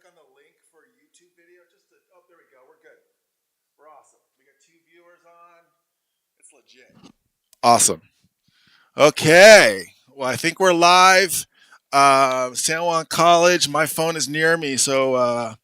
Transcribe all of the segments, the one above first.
on the link for a YouTube video? Oh, there we go. We're good. We're awesome. We got 2 viewers on. It's legit. Awesome. Okay. Well, I think we're live. San Juan College. My phone is near me, so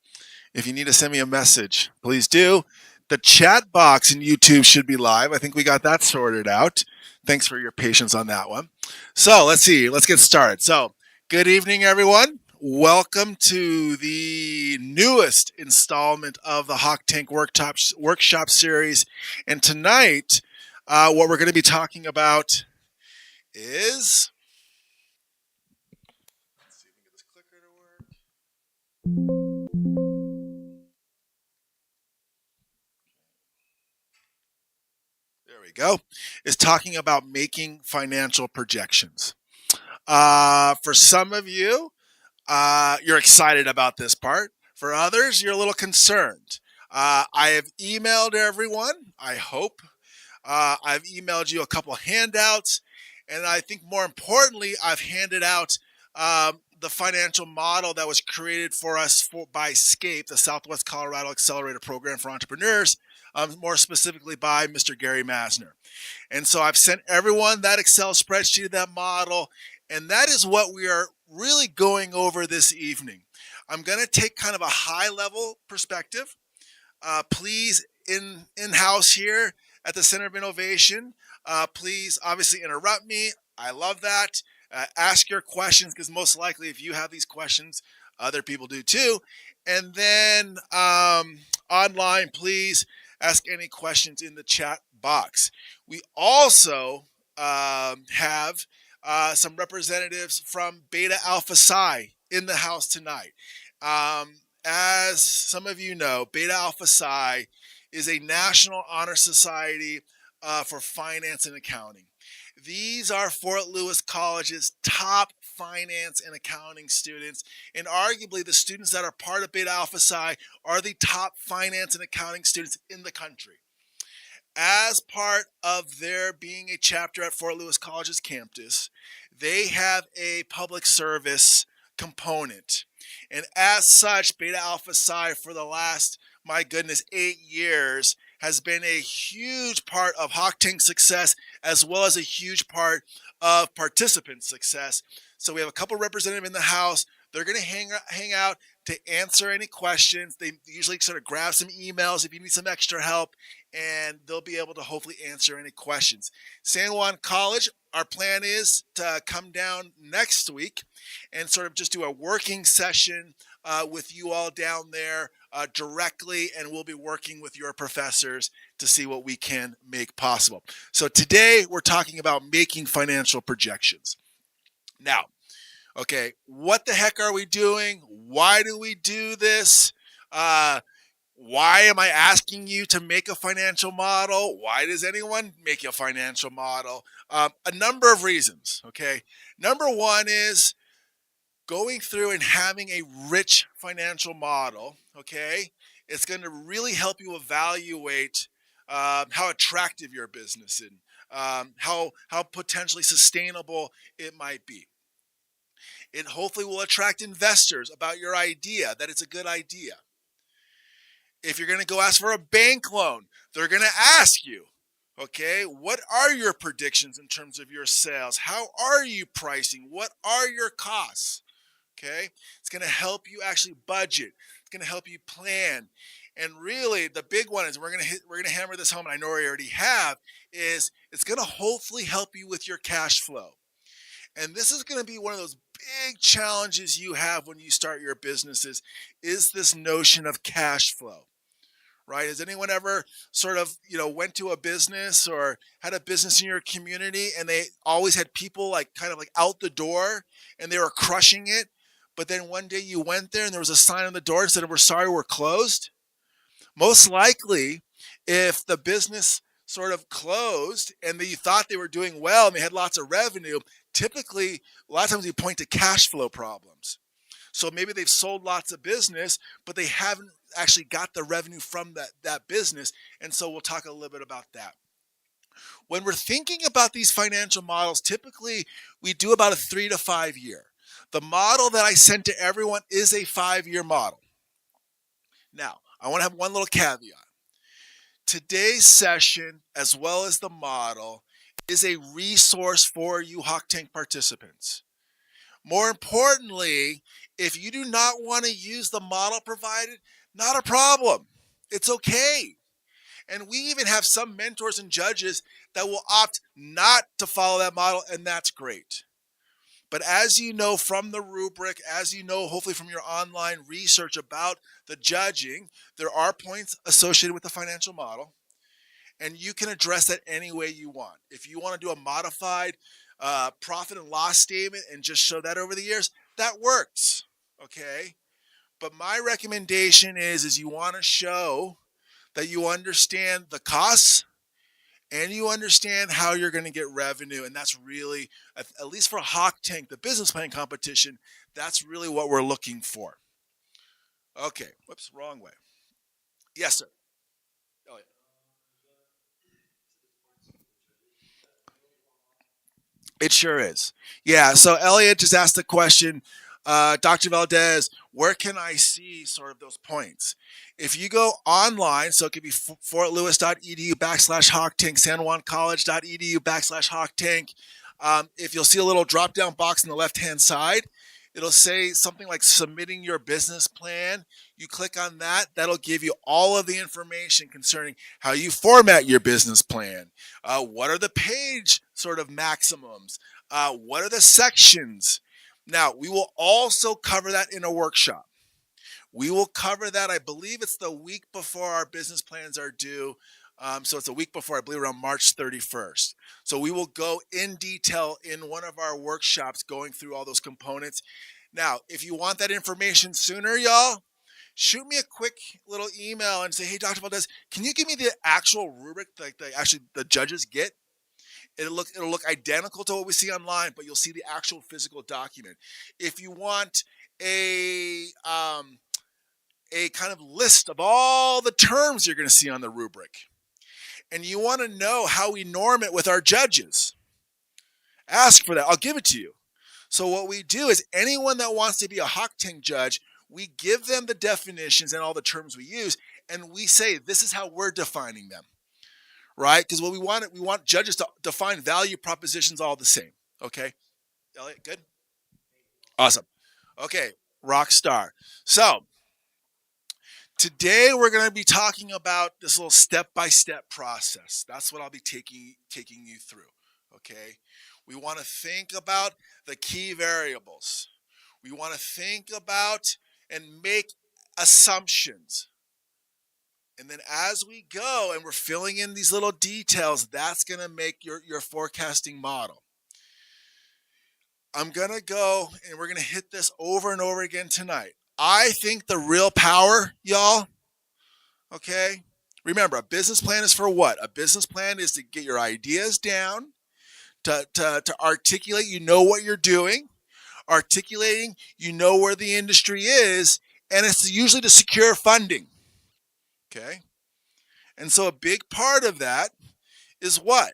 if you need to send me a message, please do. The chat box in YouTube should be live. I think we got that sorted out. Thanks for your patience on that one. So let's see. Let's get started. So, good evening, everyone. Welcome to the newest installment of the Hawk Tank Workshop Series. And tonight, what we're going to be talking about is. Let's see if we can get this clicker to work. There we go. Is talking about making financial projections. For some of you, you're excited about this part. For others, you're a little concerned. I have emailed everyone, I hope. I've emailed you a couple handouts. And I think more importantly, I've handed out the financial model that was created for us by SCAPE, the Southwest Colorado Accelerator Program for Entrepreneurs, more specifically by Mr. Gary Masner. And so I've sent everyone that Excel spreadsheet, that model, and that is what we are really going over this evening. I'm going to take kind of a high-level perspective. Please, in-house here at the Center of Innovation, please obviously interrupt me. I love that. Ask your questions, because most likely if you have these questions, other people do too. And then online, please ask any questions in the chat box. We also have some representatives from Beta Alpha Psi in the house tonight. As some of you know, Beta Alpha Psi is a National Honor Society for Finance and Accounting. These are Fort Lewis College's top finance and accounting students, and arguably the students that are part of Beta Alpha Psi are the top finance and accounting students in the country. As part of their being a chapter at Fort Lewis College's campus, they have a public service component. And as such, Beta Alpha Psi for the last, my goodness, 8 years has been a huge part of Hawk Tank's success, as well as a huge part of participant success. So we have a couple representatives in the house. They're going to hang out to answer any questions. They usually sort of grab some emails if you need some extra help, and they'll be able to hopefully answer any questions. San Juan College, our plan is to come down next week and sort of just do a working session with you all down there directly, and we'll be working with your professors to see what we can make possible. So today we're talking about making financial projections. Now, okay, what the heck are we doing? Why do we do this? Why am I asking you to make a financial model? Why does anyone make a financial model? A number of reasons, okay? Number one is going through and having a rich financial model, okay? It's going to really help you evaluate how attractive your business is, how potentially sustainable it might be. It hopefully will attract investors about your idea, that it's a good idea. If you're going to go ask for a bank loan, they're going to ask you, okay, what are your predictions in terms of your sales? How are you pricing? What are your costs? Okay, it's going to help you actually budget. It's going to help you plan. And really, the big one is we're going to hammer this home, and I know we already have, is it's going to hopefully help you with your cash flow. And this is going to be one of those big challenges you have when you start your businesses, is this notion of cash flow, right? Has anyone ever sort of, went to a business or had a business in your community and they always had people kind of out the door and they were crushing it, but then one day you went there and there was a sign on the door that said, "We're sorry, we're closed"? Most likely, if the business sort of closed and you thought they were doing well and they had lots of revenue, typically, a lot of times you point to cash flow problems. So maybe they've sold lots of business, but they haven't actually got the revenue from that business. And so we'll talk a little bit about that. When we're thinking about these financial models, typically we do about a 3 to 5 year. The model that I sent to everyone is a 5-year model. Now, I want to have one little caveat. Today's session, as well as the model, is a resource for you Hawk Tank participants. More importantly, if you do not want to use the model provided, not a problem. It's okay. And we even have some mentors and judges that will opt not to follow that model, and that's great. But as you know from the rubric, as you know, hopefully from your online research about the judging, there are points associated with the financial model, and you can address that any way you want. If you want to do a modified profit and loss statement and just show that over the years, that works, okay? But my recommendation is you want to show that you understand the costs and you understand how you're going to get revenue. And that's really, at least for Hawk Tank, the business plan competition, that's really what we're looking for. Okay, whoops, wrong way. Yes, sir. Oh, yeah. It sure is. Yeah. So Elliot just asked the question, Dr. Valdez, where can I see sort of those points? If you go online, so it could be fortlewis.edu/Hawk Tank, sanjuancollege.edu/Hawk Tank. If you'll see a little drop down box on the left hand side, it'll say something like submitting your business plan. You click on that, that'll give you all of the information concerning how you format your business plan. What are the page sort of maximums? What are the sections? Now, we will also cover that in a workshop. We will cover that. I believe it's the week before our business plans are due. So it's a week before, I believe around March 31st. So we will go in detail in one of our workshops going through all those components. Now, if you want that information sooner, y'all, shoot me a quick little email and say, hey, Dr. Valdez, can you give me the actual rubric like the judges get? It'll look identical to what we see online, but you'll see the actual physical document. If you want a kind of list of all the terms you're going to see on the rubric, and you want to know how we norm it with our judges, ask for that. I'll give it to you. So what we do is anyone that wants to be a Hawk Tank judge, we give them the definitions and all the terms we use, and we say this is how we're defining them, right? Because what we want judges to define value propositions all the same. Okay, Elliot, good, awesome. Okay, rock star. So today we're going to be talking about this little step-by-step process. That's what I'll be taking you through. Okay, we want to think about the key variables. We want to think about and make assumptions. And then as we go and we're filling in these little details, that's going to make your forecasting model. I'm going to go and we're going to hit this over and over again tonight. I think the real power, y'all, okay? Remember, a business plan is for what? A business plan is to get your ideas down, to articulate, you know what you're doing, articulating, you know where the industry is, and it's usually to secure funding, okay? And so a big part of that is what?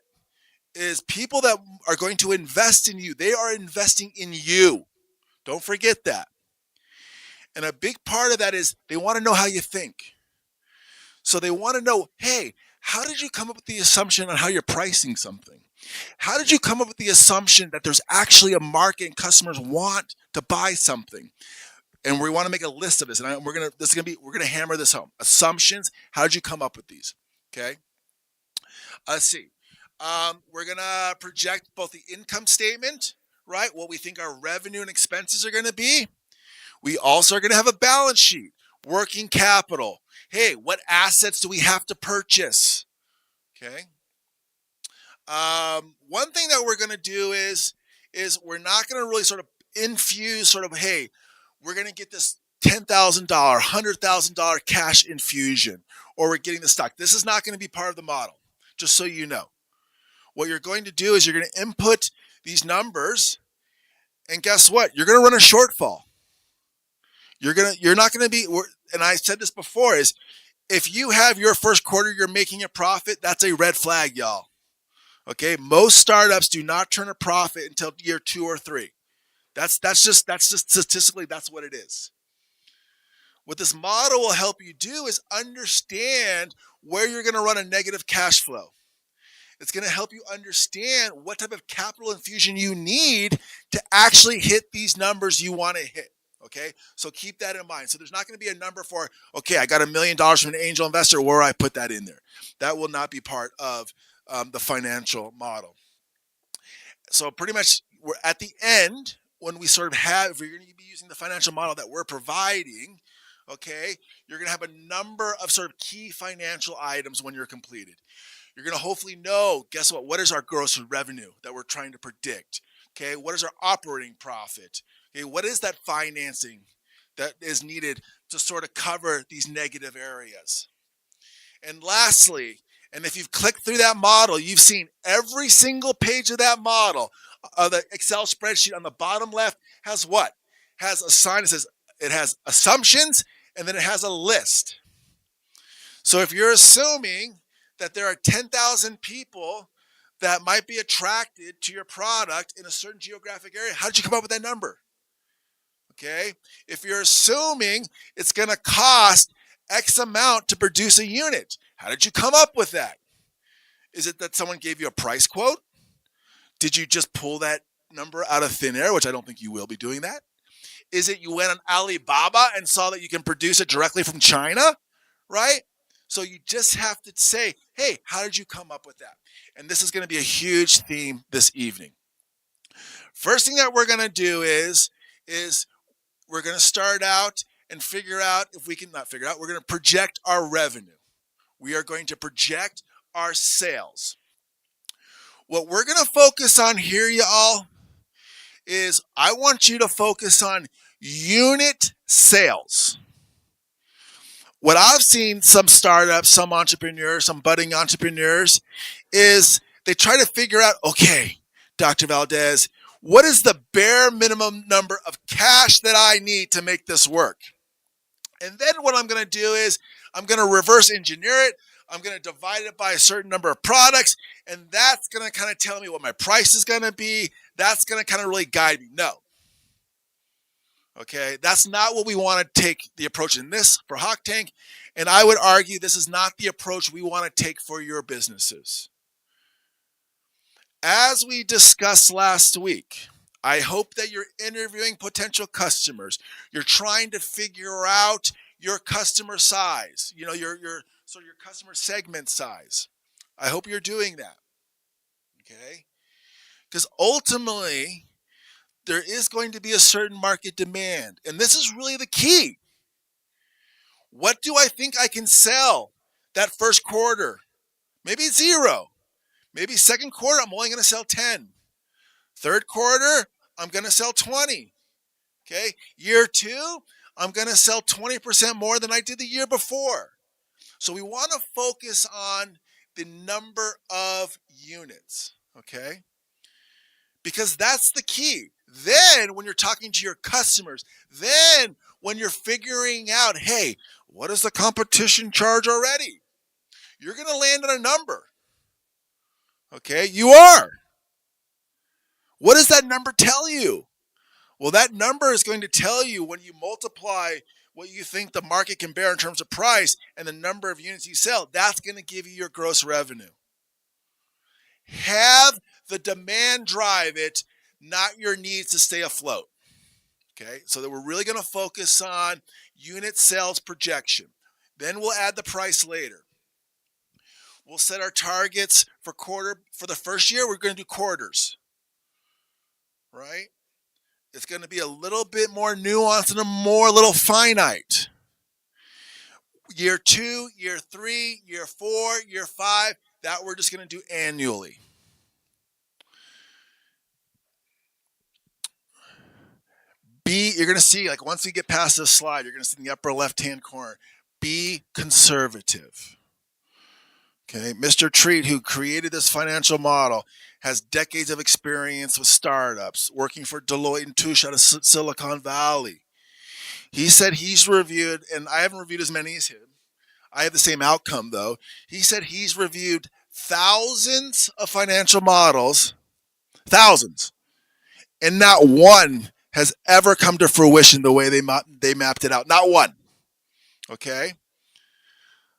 Is people that are going to invest in you. They are investing in you. Don't forget that. And a big part of that is they want to know how you think. So they want to know, hey, how did you come up with the assumption on how you're pricing something? How did you come up with the assumption that there's actually a market and customers want to buy something? And we want to make a list of this, and we're gonna hammer this home. Assumptions. How did you come up with these? Okay. Let's see. We're gonna project both the income statement, right? What we think our revenue and expenses are gonna be. We also are gonna have a balance sheet, working capital. Hey, what assets do we have to purchase? Okay. One thing that we're gonna do is we're not gonna really sort of infuse sort of, hey, we're gonna get this $10,000, $100,000 cash infusion, or we're getting the stock. This is not gonna be part of the model, just so you know. What you're going to do is you're going to input these numbers, and guess what? You're going to run a shortfall. You're not going to be, and I said this before, is if you have your first quarter, you're making a profit, that's a red flag, y'all. Okay. Most startups do not turn a profit until year 2 or 3. That's just statistically, that's what it is. What this model will help you do is understand where you're going to run a negative cash flow. It's going to help you understand what type of capital infusion you need to actually hit these numbers you want to hit. Okay, so keep that in mind. So there's not going to be a number for, okay, I got $1 million from an angel investor, where I put that in there. That will not be part of the financial model. So pretty much we're at the end when we sort of have, if you're going to be using the financial model that we're providing, okay, you're going to have a number of sort of key financial items when you're completed. You're going to hopefully know, guess what is our gross revenue that we're trying to predict? Okay, what is our operating profit? Okay, what is that financing that is needed to sort of cover these negative areas? And lastly, and if you've clicked through that model, you've seen every single page of that model, the Excel spreadsheet on the bottom left has what? Has a sign that says it has assumptions, and then it has a list. So if you're assuming that there are 10,000 people that might be attracted to your product in a certain geographic area, how did you come up with that number? Okay, if you're assuming it's going to cost X amount to produce a unit, how did you come up with that? Is it that someone gave you a price quote? Did you just pull that number out of thin air, which I don't think you will be doing that? Is it you went on Alibaba and saw that you can produce it directly from China, right? So you just have to say, hey, how did you come up with that? And this is going to be a huge theme this evening. First thing that we're going to do is we're going to start out and figure out, if we can not figure out, we're going to project our revenue. We are going to project our sales. What we're going to focus on here, y'all, is I want you to focus on unit sales. What I've seen some startups, some entrepreneurs, some budding entrepreneurs, is they try to figure out, okay, Dr. Valdez, what is the bare minimum number of cash that I need to make this work? And then what I'm going to do is I'm going to reverse engineer it. I'm going to divide it by a certain number of products, and that's going to kind of tell me what my price is going to be. That's going to kind of really guide me. No. Okay, that's not what we want to take the approach in this for Hawk Tank, and I would argue this is not the approach we want to take for your businesses. As we discussed last week, I hope that you're interviewing potential customers. You're trying to figure out your customer size, your customer segment size. I hope you're doing that. Okay? Because ultimately, there is going to be a certain market demand. And this is really the key. What do I think I can sell that first quarter? Maybe 0. Maybe second quarter, I'm only going to sell 10. Third quarter, I'm going to sell 20. Okay? Year 2, I'm going to sell 20% more than I did the year before. So we want to focus on the number of units. Okay? Because that's the key. Then when you're talking to your customers, then when you're figuring out, hey, what does the competition charge already? You're going to land on a number. Okay, you are. What does that number tell you? Well, that number is going to tell you when you multiply what you think the market can bear in terms of price and the number of units you sell, that's going to give you your gross revenue. Have the demand drive it, not your needs to stay afloat. Okay, so that we're really going to focus on unit sales projection. Then we'll add the price later. We'll set our targets for the first year. We're going to do quarters, right? It's going to be a little bit more nuanced and a little finite. Year 2, year 3, year 4, year 5, that we're just going to do annually. You're going to see, like once we get past this slide, you're going to see in the upper left-hand corner, be conservative. Okay, Mr. Treat, who created this financial model, has decades of experience with startups, working for Deloitte and Touche out of Silicon Valley. He said he's reviewed, and I haven't reviewed as many as him. I have the same outcome, though. He said he's reviewed thousands of financial models, thousands, and not one has ever come to fruition the way they mapped it out. Not one. Okay?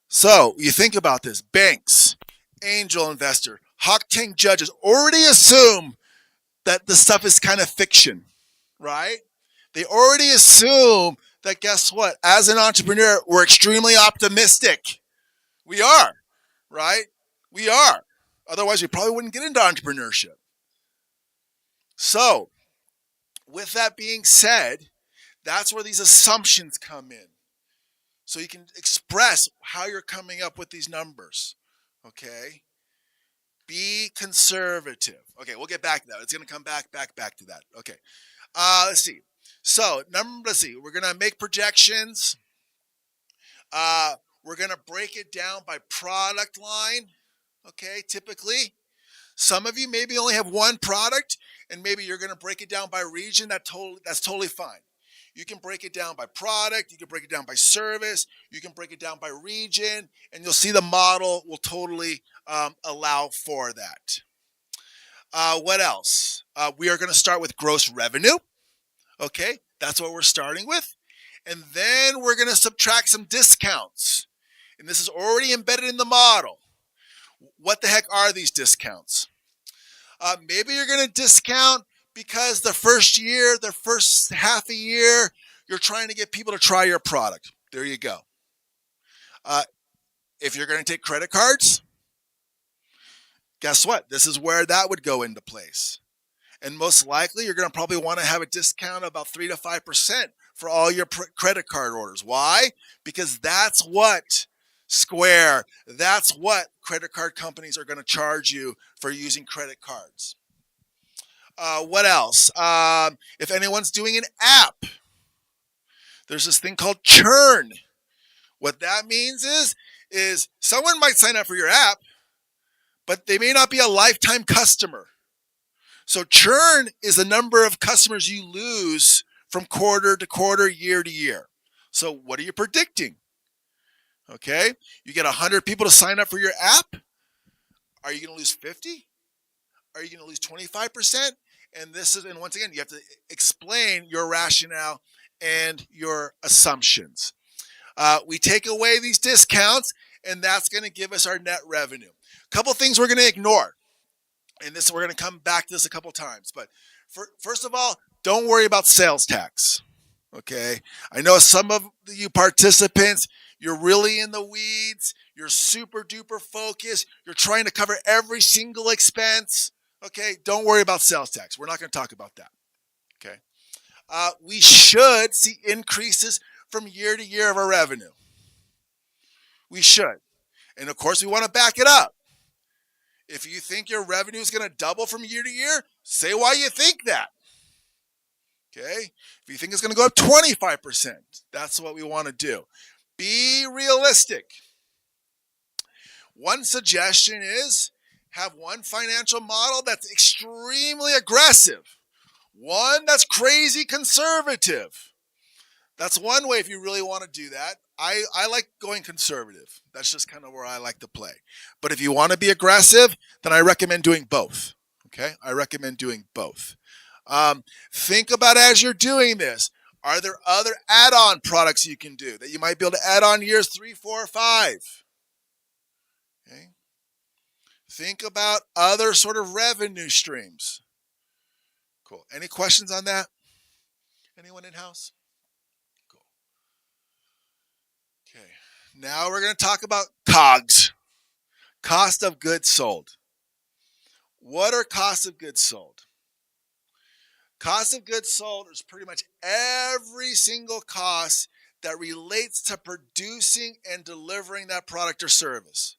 So you think about this. Banks, angel investor, hawk tank judges already assume that the stuff is kind of fiction, right? They already assume that, guess what? As an entrepreneur, we're extremely optimistic. We are, right? We are. Otherwise, we probably wouldn't get into entrepreneurship. So, with that being said, that's where these assumptions come in. So you can express how you're coming up with these numbers. Okay? Be conservative. Okay, we'll get back to that. It's going to come back to that. Okay. Let's see. So, let's see. We're going to make projections. We're going to break it down by product line. Okay, typically. Some of you maybe only have one product, and maybe you're going to break it down by region. That's totally fine. You can break it down by product. You can break it down by service. You can break it down by region, and you'll see the model will totally allow for that. What else? We are going to start with gross revenue. Okay, that's what we're starting with. And then we're going to subtract some discounts. And this is already embedded in the model. What the heck are these discounts? Maybe you're going to discount because the first half a year, you're trying to get people to try your product. There you go. If you're going to take credit cards, guess what? This is where that would go into place. And most likely, you're going to probably want to have a discount of about 3 to 5% for all your credit card orders. Why? Because that's what Square, that's what credit card companies are going to charge you for using credit cards. What else? If anyone's doing an app, there's this thing called churn. What that means is someone might sign up for your app, but they may not be a lifetime customer. So churn is the number of customers you lose from quarter to quarter, year to year. So what are you predicting? Okay, you get 100 people to sign up for your app. Are you going to lose 50? Are you going to lose 25%? And once again, you have to explain your rationale and your assumptions. We take away these discounts, and that's going to give us our net revenue. A couple things we're going to ignore, and we're going to come back to this a couple times. But first of all, don't worry about sales tax. Okay, I know some of you participants, you're really in the weeds. You're super duper focused. You're trying to cover every single expense. Okay, don't worry about sales tax. We're not going to talk about that. Okay, we should see increases from year to year of our revenue. We should. And of course, we want to back it up. If you think your revenue is going to double from year to year, say why you think that. Okay, if you think it's going to go up 25%, that's what we want to do. Be realistic. One suggestion is have one financial model that's extremely aggressive, one that's crazy conservative. That's one way if you really want to do that. I like going conservative. That's just kind of where I like to play. But if you want to be aggressive, then I recommend doing both. Okay, I recommend doing both. Think about as you're doing this. Are there other add-on products you can do that you might be able to add on years 3, 4, or 5? Okay. Think about other sort of revenue streams. Cool. Any questions on that? Anyone in-house? Cool. Okay. Now we're going to talk about COGS. Cost of goods sold. What are cost of goods sold? Cost of goods sold is pretty much every single cost that relates to producing and delivering that product or service.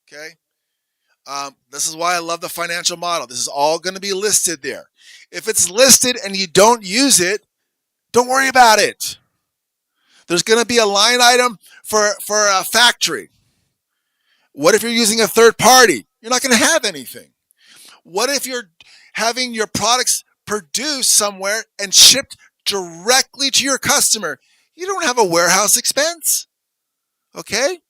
Okay? This is why I love the financial model. This is all going to be listed there. If it's listed and you don't use it, don't worry about it. There's going to be a line item for a factory. What if you're using a third party? You're not going to have anything. What if you're having your products produced somewhere and shipped directly to your customer? You don't have a warehouse expense. Okay?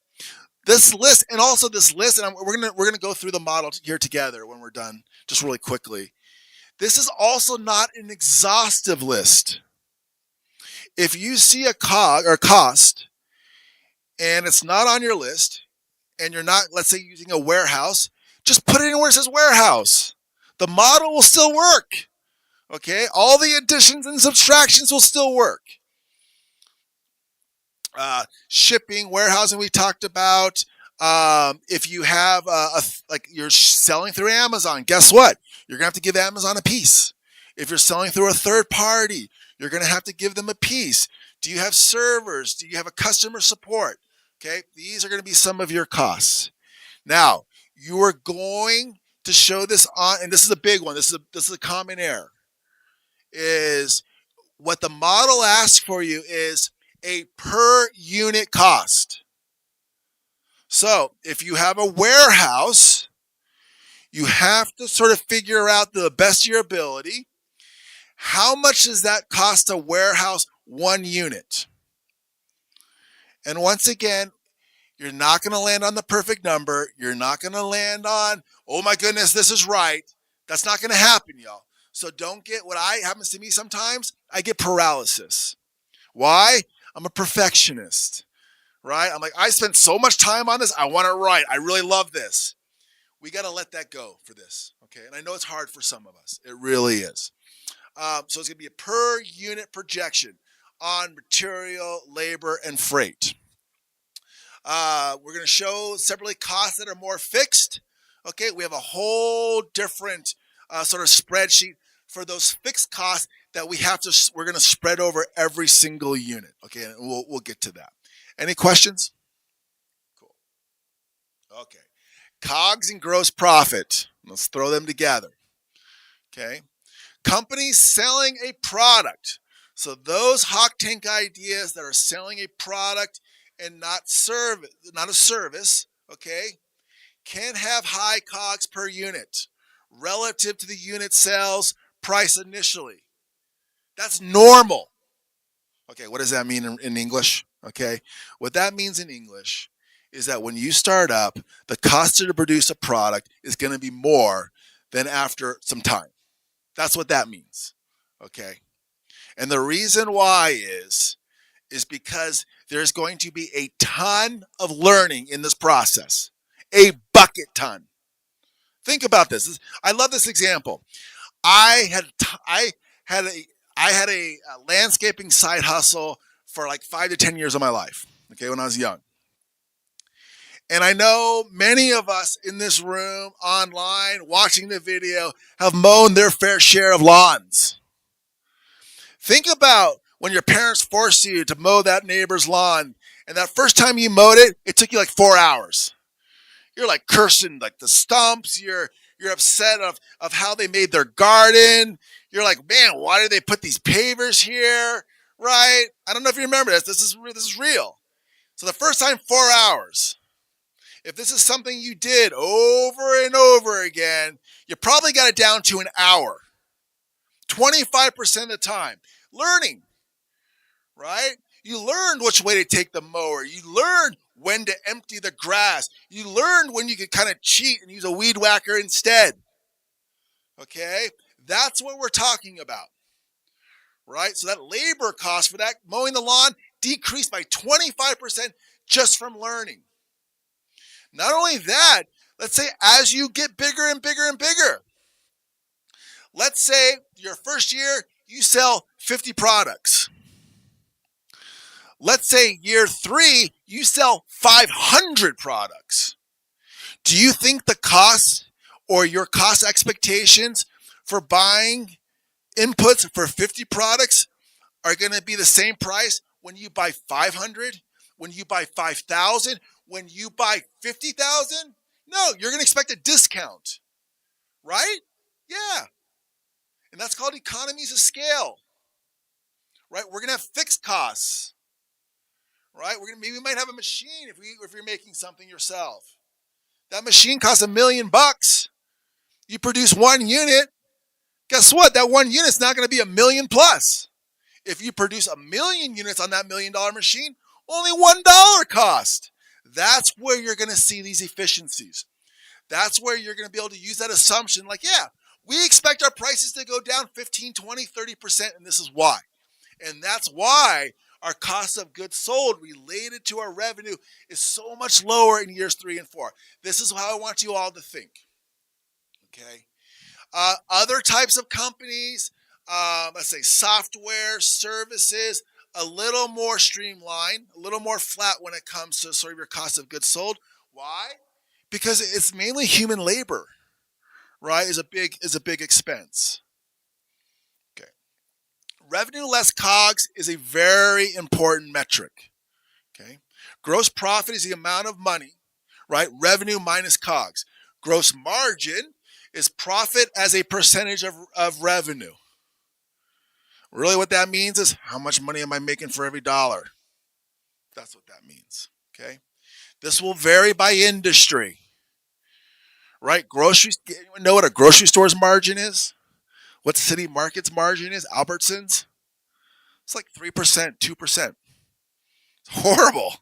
This list, and also this list, and we're gonna go through the model here together when we're done, just really quickly. This is also not an exhaustive list. If you see a COG or cost and it's not on your list, and you're not, let's say, using a warehouse, just put it in where it says warehouse. The model will still work. Okay, all the additions and subtractions will still work. Shipping, warehousing, we talked about. If you have like you're selling through Amazon, guess what? You're gonna have to give Amazon a piece. If you're selling through a third party, you're gonna have to give them a piece. Do you have servers? Do you have a customer support? Okay, these are gonna be some of your costs. Now, you are going to show this on, and this is a big one. This is a common error. Is what the model asks for you is a per unit cost. So if you have a warehouse, you have to sort of figure out to the best of your ability, how much does that cost a warehouse 1 unit? And once again, you're not going to land on the perfect number. You're not going to land on, oh my goodness, this is right. That's not going to happen, y'all. So don't get what happens to me sometimes. I get paralysis. Why? I'm a perfectionist, right? I'm like, I spent so much time on this. I want it right. I really love this. We got to let that go for this, okay? And I know it's hard for some of us. It really is. So it's going to be a per unit projection on material, labor, and freight. We're going to show separately costs that are more fixed. Okay, we have a whole different sort of spreadsheet for those fixed costs that we're going to spread over every single unit. Okay, and we'll get to that. Any questions? Cool. Okay, COGS and gross profit. Let's throw them together. Okay, companies selling a product. So those hawk tank ideas that are selling a product and not a service, okay, can have high COGS per unit relative to the unit sales price initially. That's normal. Okay, what does that mean in English? Okay, what that means in English is that when you start up, the cost to produce a product is going to be more than after some time. That's what that means. Okay, and the reason why is because there's going to be a ton of learning in this process, a bucket ton. Think about this. I love this example. I had a landscaping side hustle for like 5 to 10 years of my life. Okay, when I was young, and I know many of us in this room, online, watching the video, have mown their fair share of lawns. Think about when your parents forced you to mow that neighbor's lawn, and that first time you mowed it, it took you like 4 hours. You're like cursing like the stumps. You're upset of how they made their garden. You're like, man, why did they put these pavers here? Right? I don't know if you remember this. This is real. So the first time, 4 hours. If this is something you did over and over again, you probably got it down to an hour. 25% of the time. Learning. Right? You learned which way to take the mower. You learned when to empty the grass. You learned when you could kind of cheat and use a weed whacker instead. Okay? That's what we're talking about. Right? So that labor cost for that mowing the lawn decreased by 25% just from learning. Not only that, let's say as you get bigger and bigger and bigger. Let's say your first year, you sell 50 products. Let's say year 3, you sell 500 products. Do you think the cost or your cost expectations for buying inputs for 50 products are going to be the same price when you buy 500, when you buy 5,000, when you buy 50,000? No, you're going to expect a discount, right? Yeah. And that's called economies of scale, right? We're going to have fixed costs, right? Maybe we might have a machine if you're making something yourself. That machine costs $1 million. You produce 1 unit. Guess what? That 1 unit's not going to be $1 million plus. If you produce 1 million units on that $1 million machine, only $1 cost. That's where you're going to see these efficiencies. That's where you're going to be able to use that assumption like, yeah, we expect our prices to go down 15, 20, 30%, and this is why. And that's why our cost of goods sold related to our revenue is so much lower in years 3 and 4. This is how I want you all to think. Okay. Other types of companies, let's say software, services, a little more streamlined, a little more flat when it comes to sort of your cost of goods sold. Why? Because it's mainly human labor, right? Is a big expense. Okay. Revenue less COGS is a very important metric. Okay. Gross profit is the amount of money, right? Revenue minus COGS. Gross margin is profit as a percentage of revenue. Really, what that means is how much money am I making for every dollar? That's what that means. Okay. This will vary by industry, right? Anyone know what a grocery store's margin is? What City Market's margin is? Albertsons? It's like 3%, 2%. It's horrible,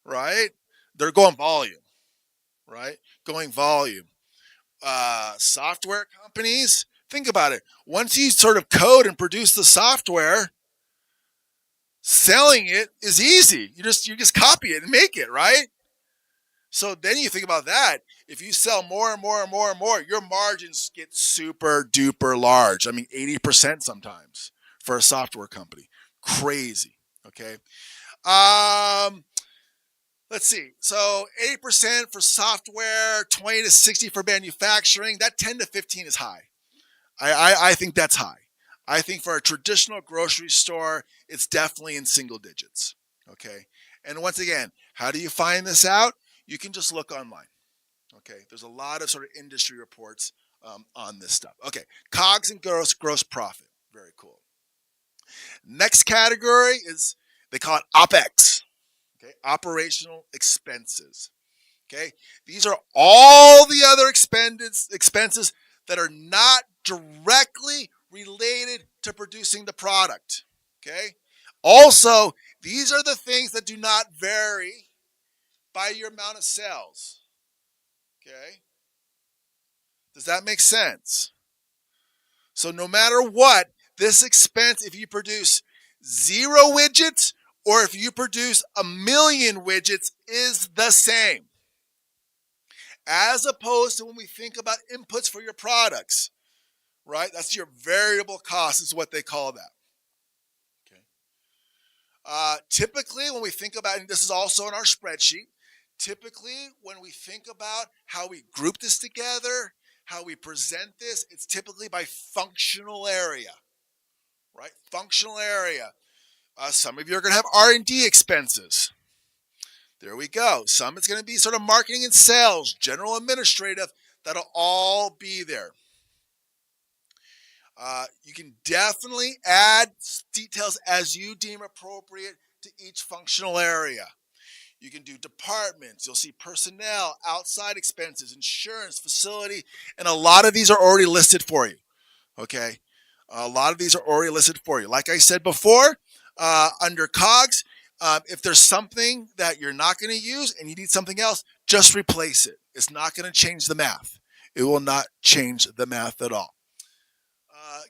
right? They're going volume, right? Going volume. Software companies, think about it. Once you sort of code and produce the software, selling it is easy. You just copy it and make it, right? So then you think about that. If you sell more and more and more and more, your margins get super duper large. I mean, 80% sometimes for a software company. Crazy. Okay. Um, let's see. So 80% for software, 20 to 60 for manufacturing. That 10 to 15 is high. I think that's high. I think for a traditional grocery store, it's definitely in single digits. Okay. And once again, how do you find this out? You can just look online. Okay. There's a lot of sort of industry reports on this stuff. Okay. COGS and gross profit. Very cool. Next category is they call it OPEX. Okay. Operational expenses. Okay. These are all the other expenses that are not directly related to producing the product. Okay. Also, these are the things that do not vary by your amount of sales. Okay. Does that make sense? So no matter what, this expense, if you produce 0 widgets or if you produce 1,000,000 widgets, is the same. As opposed to when we think about inputs for your products, right? That's your variable cost is what they call that. Okay. Typically, when we think about, and this is also in our spreadsheet, typically when we think about how we group this together, how we present this, it's typically by functional area, right? Functional area. Some of you are going to have R&D expenses. There we go. Some it's going to be sort of marketing and sales, general administrative. That'll all be there. You can definitely add details as you deem appropriate to each functional area. You can do departments. You'll see personnel, outside expenses, insurance, facility, and a lot of these are already listed for you. Okay. A lot of these are already listed for you. Like I said before, under COGS, if there's something that you're not going to use and you need something else, just replace it. It's not going to change the math. It will not change the math at all.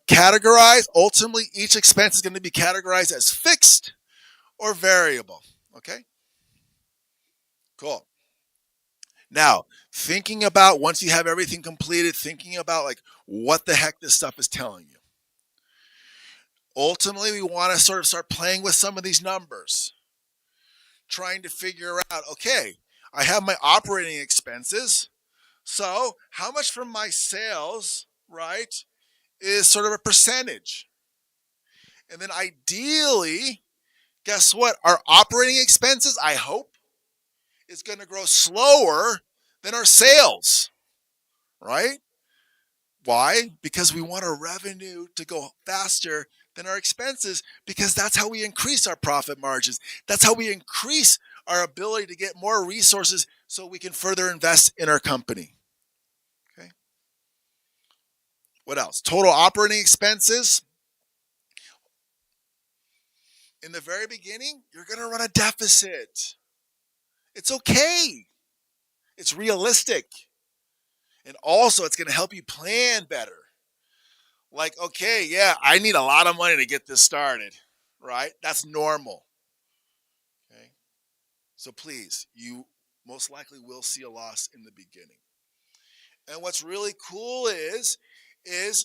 Categorize. Ultimately, each expense is going to be categorized as fixed or variable. Okay? Cool. Now, thinking about once you have everything completed, thinking about like what the heck this stuff is telling you. Ultimately, we want to sort of start playing with some of these numbers, trying to figure out, okay, I have my operating expenses. So how much from my sales, right, is sort of a percentage? And then ideally, guess what? Our operating expenses, I hope, is going to grow slower than our sales, right? Why? Because we want our revenue to go faster than our expenses, because that's how we increase our profit margins. That's how we increase our ability to get more resources so we can further invest in our company. Okay. What else? Total operating expenses. In the very beginning, you're going to run a deficit. It's okay. It's realistic. And also, it's going to help you plan better. Like, okay, yeah, I need a lot of money to get this started, right? That's normal. So please, you most likely will see a loss in the beginning. And what's really cool is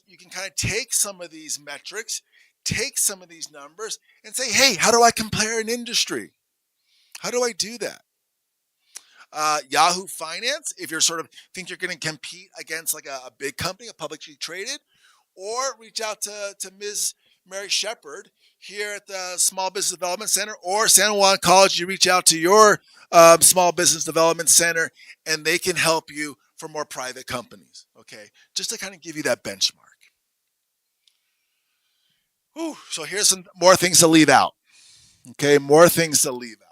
you can kind of take some of these metrics, take some of these numbers, and say, hey, how do I compare an industry? How do I do that? Yahoo Finance, if you're sort of think you're going to compete against like a big company, a publicly traded, or reach out to Ms. Mary Shepard here at the Small Business Development Center or San Juan College. You reach out to your Small Business Development Center, and they can help you for more private companies. Okay, just to kind of give you that benchmark. Whew. So here's some more things to leave out. Okay, more things to leave out.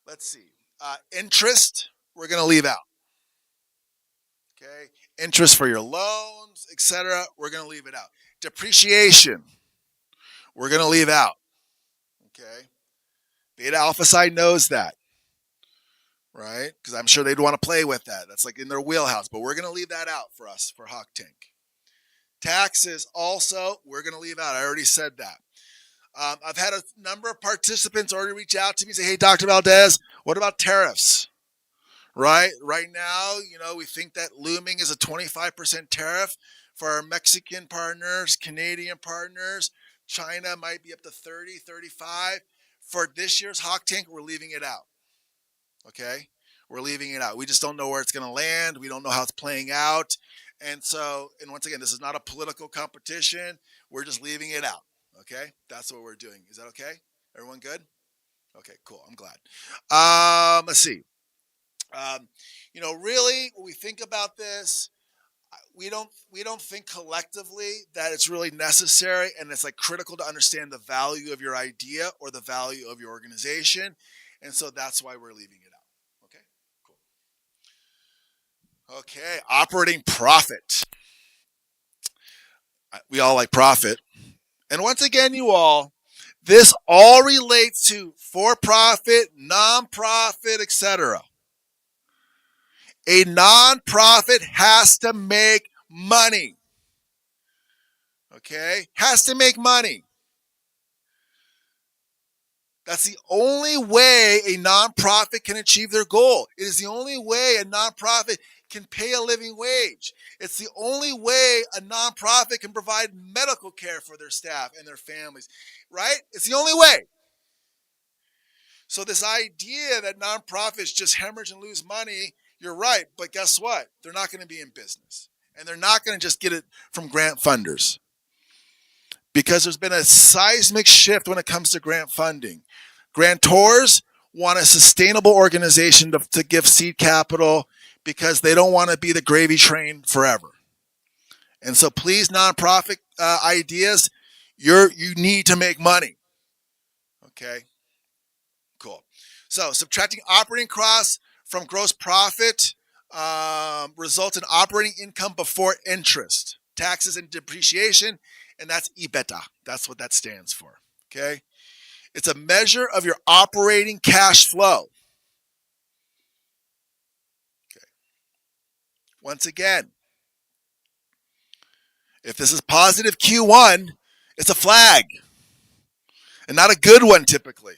Let's see. Interest, we're going to leave out. Okay, interest for your loans, etc. We're going to leave it out. Depreciation, we're going to leave out. Okay, beta alpha side knows that, right? Because I'm sure they'd want to play with that. That's like in their wheelhouse. But we're going to leave that out for us for Hawk Tank. Taxes also, we're going to leave out. I already said that. I've had a number of participants already reach out to me and say, hey, Dr. Valdez, what about tariffs? Right now, we think that looming is a 25% tariff for our Mexican partners, Canadian partners. China might be up to 30, 35. For this year's Hawk Tank, we're leaving it out. Okay? We're leaving it out. We just don't know where it's going to land. We don't know how it's playing out. And once again, this is not a political competition. We're just leaving it out. Okay? That's what we're doing. Is that okay? Everyone good? Okay, cool. I'm glad. Let's see. Really, when we think about this, we don't think collectively that it's really necessary, and it's like critical to understand the value of your idea or the value of your organization, and so that's why we're leaving it out. Okay, cool. Okay, operating profit. We all like profit, and once again, this all relates to for-profit, non-profit, etc. A nonprofit has to make money. Okay? Has to make money. That's the only way a nonprofit can achieve their goal. It is the only way a nonprofit can pay a living wage. It's the only way a nonprofit can provide medical care for their staff and their families, right? It's the only way. So this idea that nonprofits just hemorrhage and lose money, you're right, but guess what? They're not going to be in business. And they're not going to just get it from grant funders. Because there's been a seismic shift when it comes to grant funding. Grantors want a sustainable organization to give seed capital because they don't want to be the gravy train forever. And so please, nonprofit ideas, you need to make money. Okay? Cool. So subtracting operating costs from gross profit results in operating income before interest, taxes, and depreciation, and that's EBITDA. That's what that stands for. Okay? It's a measure of your operating cash flow. Okay. Once again, if this is positive Q1, it's a flag, and not a good one typically.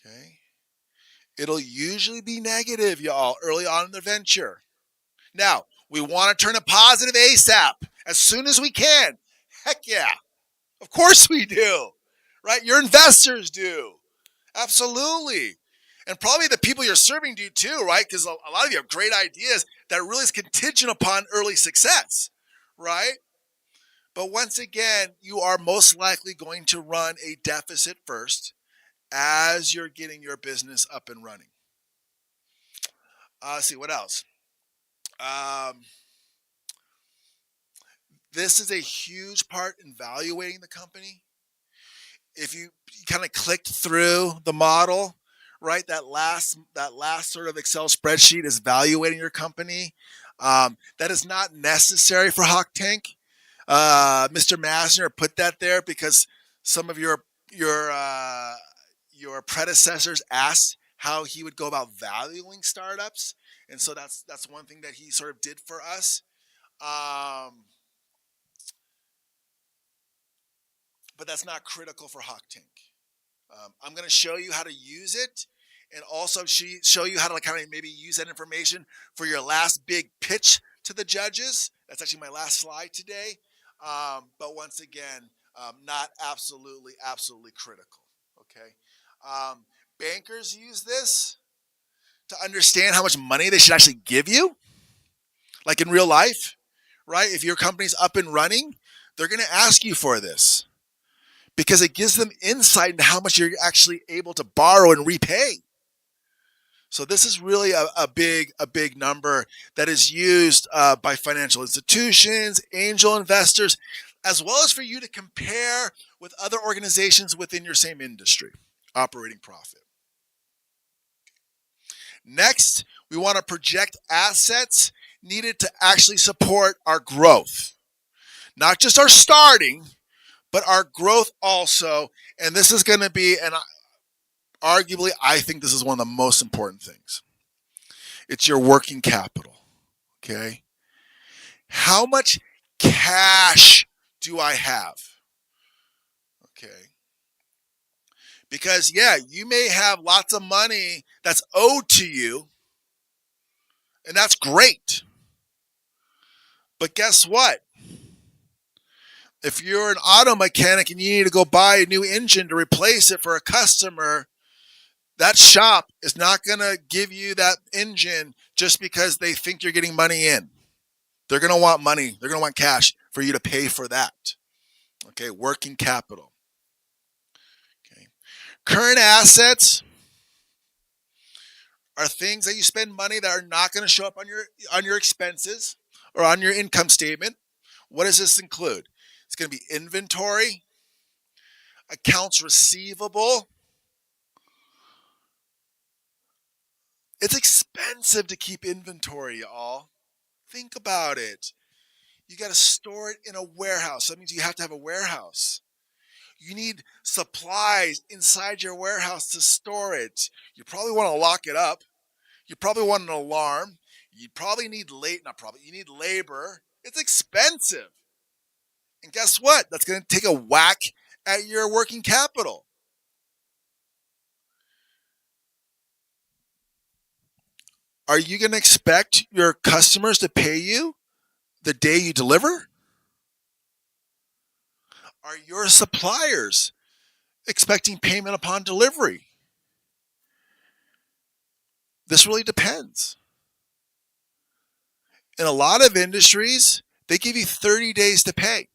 Okay? It'll usually be negative, y'all, early on in the venture. Now, we want to turn it positive ASAP, as soon as we can. Heck yeah. Of course we do. Right? Your investors do. Absolutely. And probably the people you're serving do too, right? Because a lot of you have great ideas that really is contingent upon early success, right? But once again, you are most likely going to run a deficit first as you're getting your business up and running. Let's see, what else? This is a huge part in evaluating the company. If you kind of clicked through the model, right, that last sort of Excel spreadsheet is evaluating your company. That is not necessary for Hawk Tank. Mr. Massner put that there because some of your predecessors asked how he would go about valuing startups, and so that's one thing that he sort of did for us. But that's not critical for Hawk Tank. I'm going to show you how to use it, and also show you how to kind of maybe use that information for your last big pitch to the judges. That's actually my last slide today. But once again, not absolutely critical. Okay. Bankers use this to understand how much money they should actually give you, like in real life, right? If your company's up and running, they're going to ask you for this because it gives them insight into how much you're actually able to borrow and repay. So this is really a big number that is used by financial institutions, angel investors, as well as for you to compare with other organizations within your same industry, operating profit. Next, we want to project assets needed to actually support our growth. Not just our starting, but our growth also. And this is going to be, and arguably, I think this is one of the most important things. It's your working capital. Okay. How much cash do I have? Okay. Because, yeah, you may have lots of money that's owed to you, and that's great. But guess what? If you're an auto mechanic and you need to go buy a new engine to replace it for a customer, that shop is not going to give you that engine just because they think you're getting money in. They're going to want money. They're going to want cash for you to pay for that. Okay, working capital. Okay. Current assets are things that you spend money that are not going to show up on your expenses or on your income statement. What does this include? It's going to be inventory, accounts receivable. It's expensive to keep inventory, y'all. Think about it. You got to store it in a warehouse. That means you have to have a warehouse. You need supplies inside your warehouse to store it. You probably want to lock it up. You probably want an alarm. You probably need you need labor. It's expensive. And guess what? That's going to take a whack at your working capital. Are you going to expect your customers to pay you the day you deliver? Are your suppliers expecting payment upon delivery? This really depends. In a lot of industries, they give you 30 days to pay.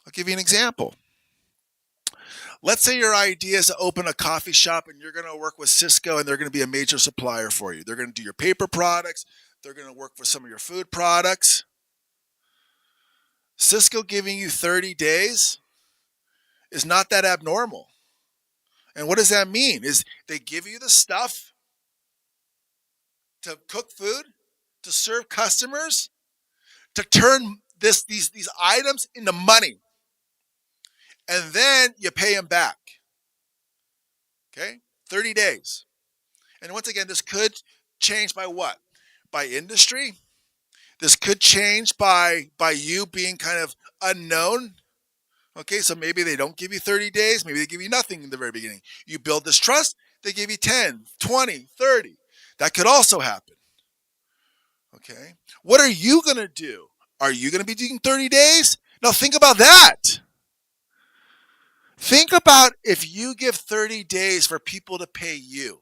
I'll give you an example. Let's say your idea is to open a coffee shop and you're going to work with Cisco and they're going to be a major supplier for you. They're going to do your paper products. They're going to work for some of your food products. Cisco giving you 30 days is not that abnormal. And what does that mean? Is they give you the stuff to cook food, to serve customers, to turn these items into money. And then you pay them back. Okay? 30 days. And once again, this could change by what? By industry. This could change by you being kind of unknown. Okay, so maybe they don't give you 30 days. Maybe they give you nothing in the very beginning. You build this trust, they give you 10, 20, 30. That could also happen. Okay, what are you going to do? Are you going to be doing 30 days? Now think about that. Think about if you give 30 days for people to pay you.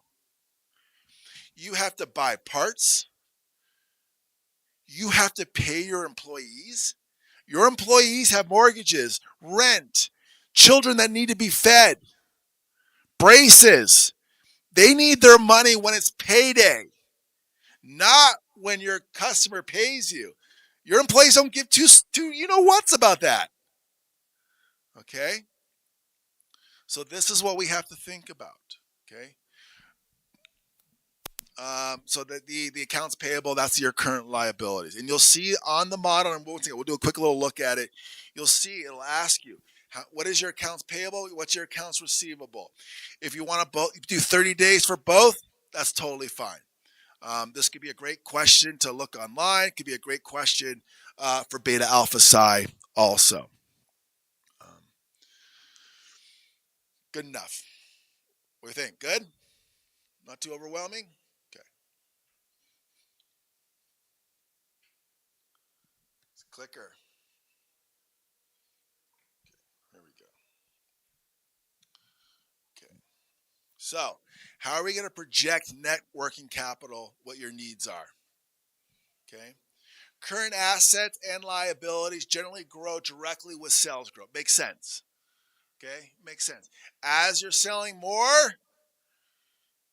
You have to buy parts. You have to pay your employees. Your employees have mortgages, rent, children that need to be fed, braces. They need their money when it's payday, not when your customer pays you. Your employees don't give two you know what's about that. Okay? So this is what we have to think about. Okay? So that the accounts payable, that's your current liabilities. And you'll see on the model, and we'll do a quick little look at it. You'll see it'll ask you, what is your accounts payable? What's your accounts receivable? If you want to do 30 days for both, that's totally fine. This could be a great question to look online. It could be a great question for Beta Alpha Psi also. Good enough. What do you think? Good? Not too overwhelming? Okay. It's a clicker. There we go. Okay. So, how are we going to project net working capital, what your needs are? Okay. Current assets and liabilities generally grow directly with sales growth. Makes sense. Okay. Makes sense. As you're selling more,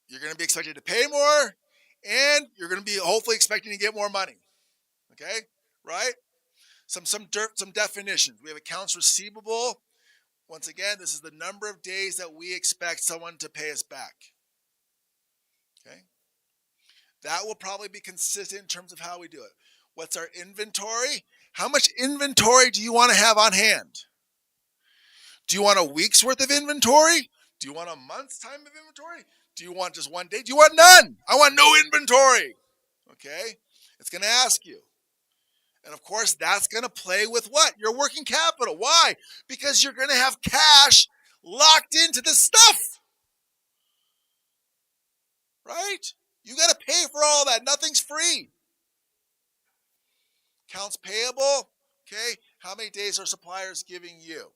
you're going to be expected to pay more, and you're going to be hopefully expecting to get more money. Okay. Right? Some definitions. We have accounts receivable. Once again, this is the number of days that we expect someone to pay us back. Okay? That will probably be consistent in terms of how we do it. What's our inventory? How much inventory do you want to have on hand? Do you want a week's worth of inventory? Do you want a month's time of inventory? Do you want just one day? Do you want none? I want no inventory. Okay? It's going to ask you. And of course, that's going to play with what? Your working capital. Why? Because you're going to have cash locked into this stuff. Right? You got to pay for all that. Nothing's free. Accounts payable. Okay. How many days are suppliers giving you?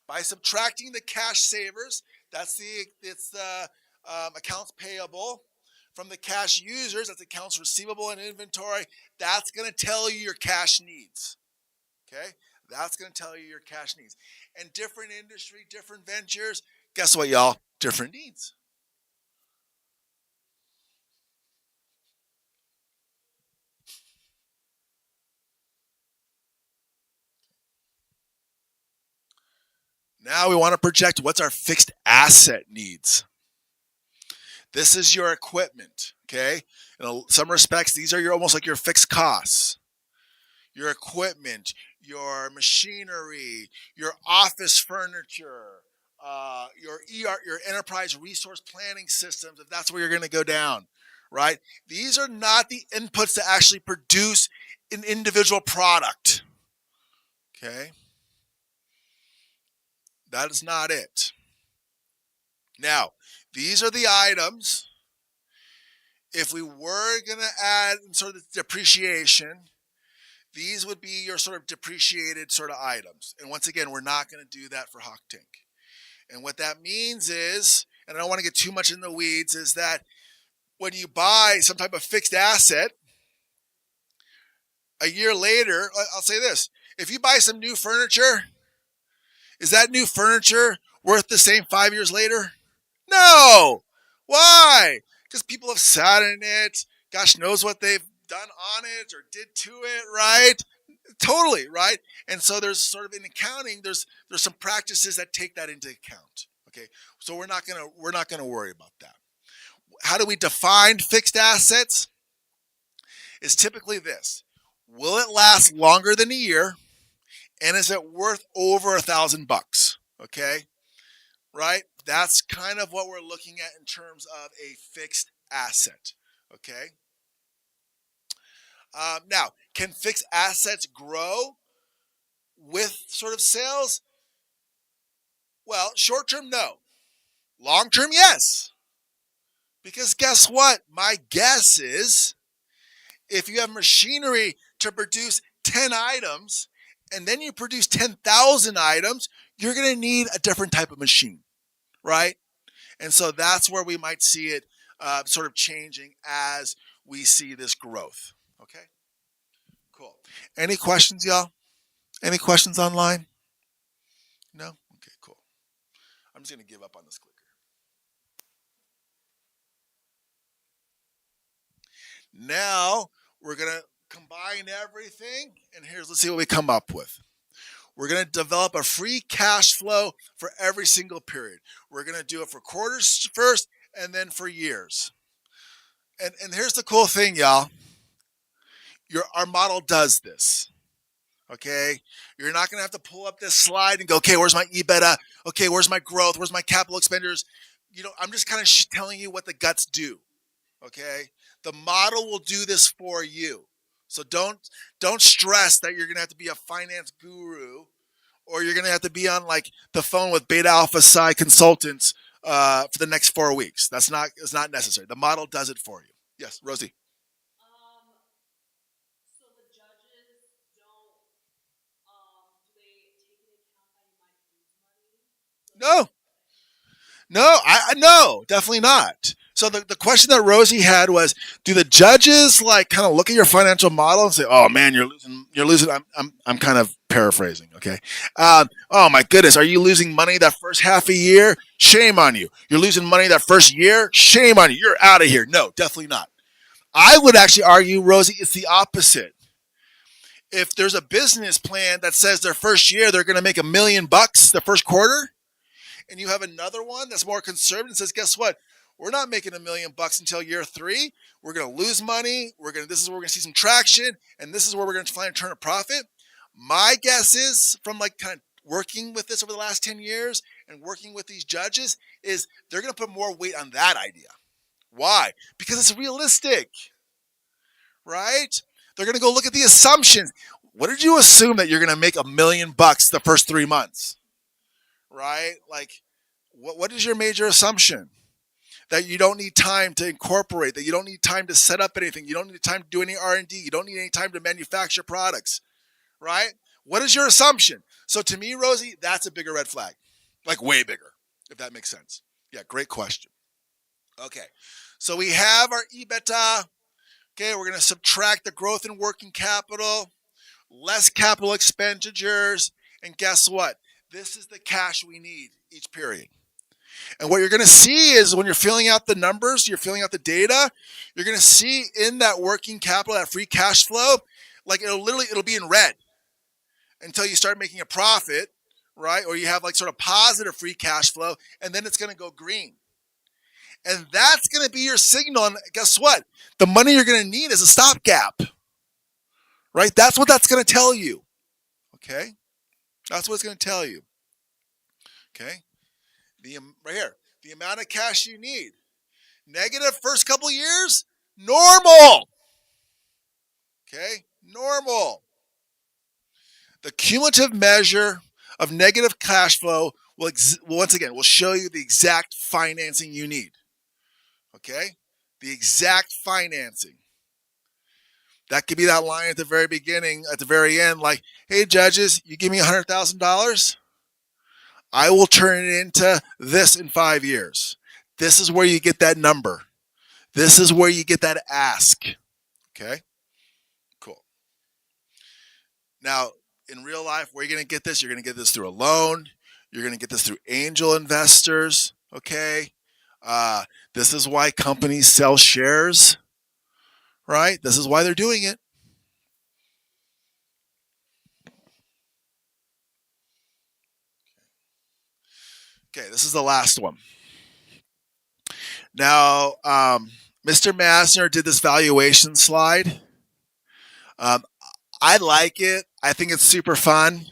By subtracting the cash savers, it's the accounts payable. From the cash users, that's accounts receivable and inventory. That's going to tell you your cash needs. Okay? That's going to tell you your cash needs. And different industry, different ventures, guess what, y'all? Different needs. Now we want to project what's our fixed asset needs. This is your equipment, okay? In some respects, these are almost like your fixed costs. Your equipment, your machinery, your office furniture, your enterprise resource planning systems, if that's where you're going to go down, right? These are not the inputs to actually produce an individual product, okay? That is not it. Now, these are the items. If we were going to add sort of depreciation, these would be your sort of depreciated sort of items. And once again, we're not going to do that for Hawk Tank. And what that means is, and I don't want to get too much in the weeds, is that when you buy some type of fixed asset, a year later, I'll say this, if you buy some new furniture, is that new furniture worth the same 5 years later? No. Why? Because people have sat in it. Gosh knows what they've done on it or did to it, right? Totally, right? And so there's sort of in accounting, there's some practices that take that into account. Okay, so we're not gonna worry about that. How do we define fixed assets? It's typically this: will it last longer than a year, and is it worth over $1,000? Okay, right? That's kind of what we're looking at in terms of a fixed asset. Okay. Now, can fixed assets grow with sort of sales? Well, short term, no. Long term, yes. Because guess what? My guess is if you have machinery to produce 10 items and then you produce 10,000 items, you're going to need a different type of machine, right? And so that's where we might see it sort of changing as we see this growth. Okay, cool. Any questions, y'all? Any questions online? No? Okay, cool. I'm just going to give up on this clicker. Now we're going to combine everything, and let's see what we come up with. We're going to develop a free cash flow for every single period. We're going to do it for quarters first and then for years. And here's the cool thing, y'all. Our model does this. Okay? You're not going to have to pull up this slide and go, okay, where's my EBITDA? Okay, where's my growth? Where's my capital expenditures? I'm just kind of telling you what the guts do. Okay? The model will do this for you. So don't stress that you're going to have to be a finance guru or you're going to have to be on like the phone with Beta Alpha Psi consultants for the next 4 weeks. It's not necessary. The model does it for you. Yes, Rosie. No, no, definitely not. So the question that Rosie had was, do the judges like kind of look at your financial model and say, "Oh man, you're losing." I'm kind of paraphrasing, okay? Oh my goodness, are you losing money that first half a year? Shame on you. You're losing money that first year. Shame on you. You're out of here. No, definitely not. I would actually argue, Rosie, it's the opposite. If there's a business plan that says their first year they're going to make $1 million the first quarter, and you have another one that's more conservative and says, guess what? We're not making $1 million until year 3. We're going to lose money. This is where we're going to see some traction, and this is where we're going to finally turn a profit. My guess is, from like kind of working with this over the last 10 years and working with these judges, is they're going to put more weight on that idea. Why? Because it's realistic, right? They're going to go look at the assumptions. What did you assume that you're going to make $1 million the first 3 months? Right? Like, what is your major assumption? That you don't need time to incorporate, that you don't need time to set up anything, you don't need time to do any R&D, you don't need any time to manufacture products, right? What is your assumption? So to me, Rosie, that's a bigger red flag, like way bigger, if that makes sense. Yeah, great question. Okay, so we have our EBITDA. Okay, we're going to subtract the growth in working capital, less capital expenditures, and guess what? This is the cash we need each period. And what you're going to see is when you're filling out the numbers, you're filling out the data, you're going to see in that working capital, that free cash flow, like it'll be in red until you start making a profit, right? Or you have like sort of positive free cash flow, and then it's going to go green. And that's going to be your signal. And guess what? The money you're going to need is a stopgap, right? That's what that's going to tell you. Okay? That's what it's going to tell you. Okay? Right here, the amount of cash you need. Negative first couple years, normal. Okay? Normal. The cumulative measure of negative cash flow will once again will show you the exact financing you need. Okay? The exact financing. That could be that line at the very beginning, at the very end, like, hey, judges, you give me $100,000, I will turn it into this in 5 years. This is where you get that number. This is where you get that ask. Okay? Cool. Now, in real life, where are you going to get this? You're going to get this through a loan. You're going to get this through angel investors. Okay? This is why companies sell shares. Right? This is why they're doing it. Okay, this is the last one. Now, Mr. Massner did this valuation slide. I like it. I think it's super fun.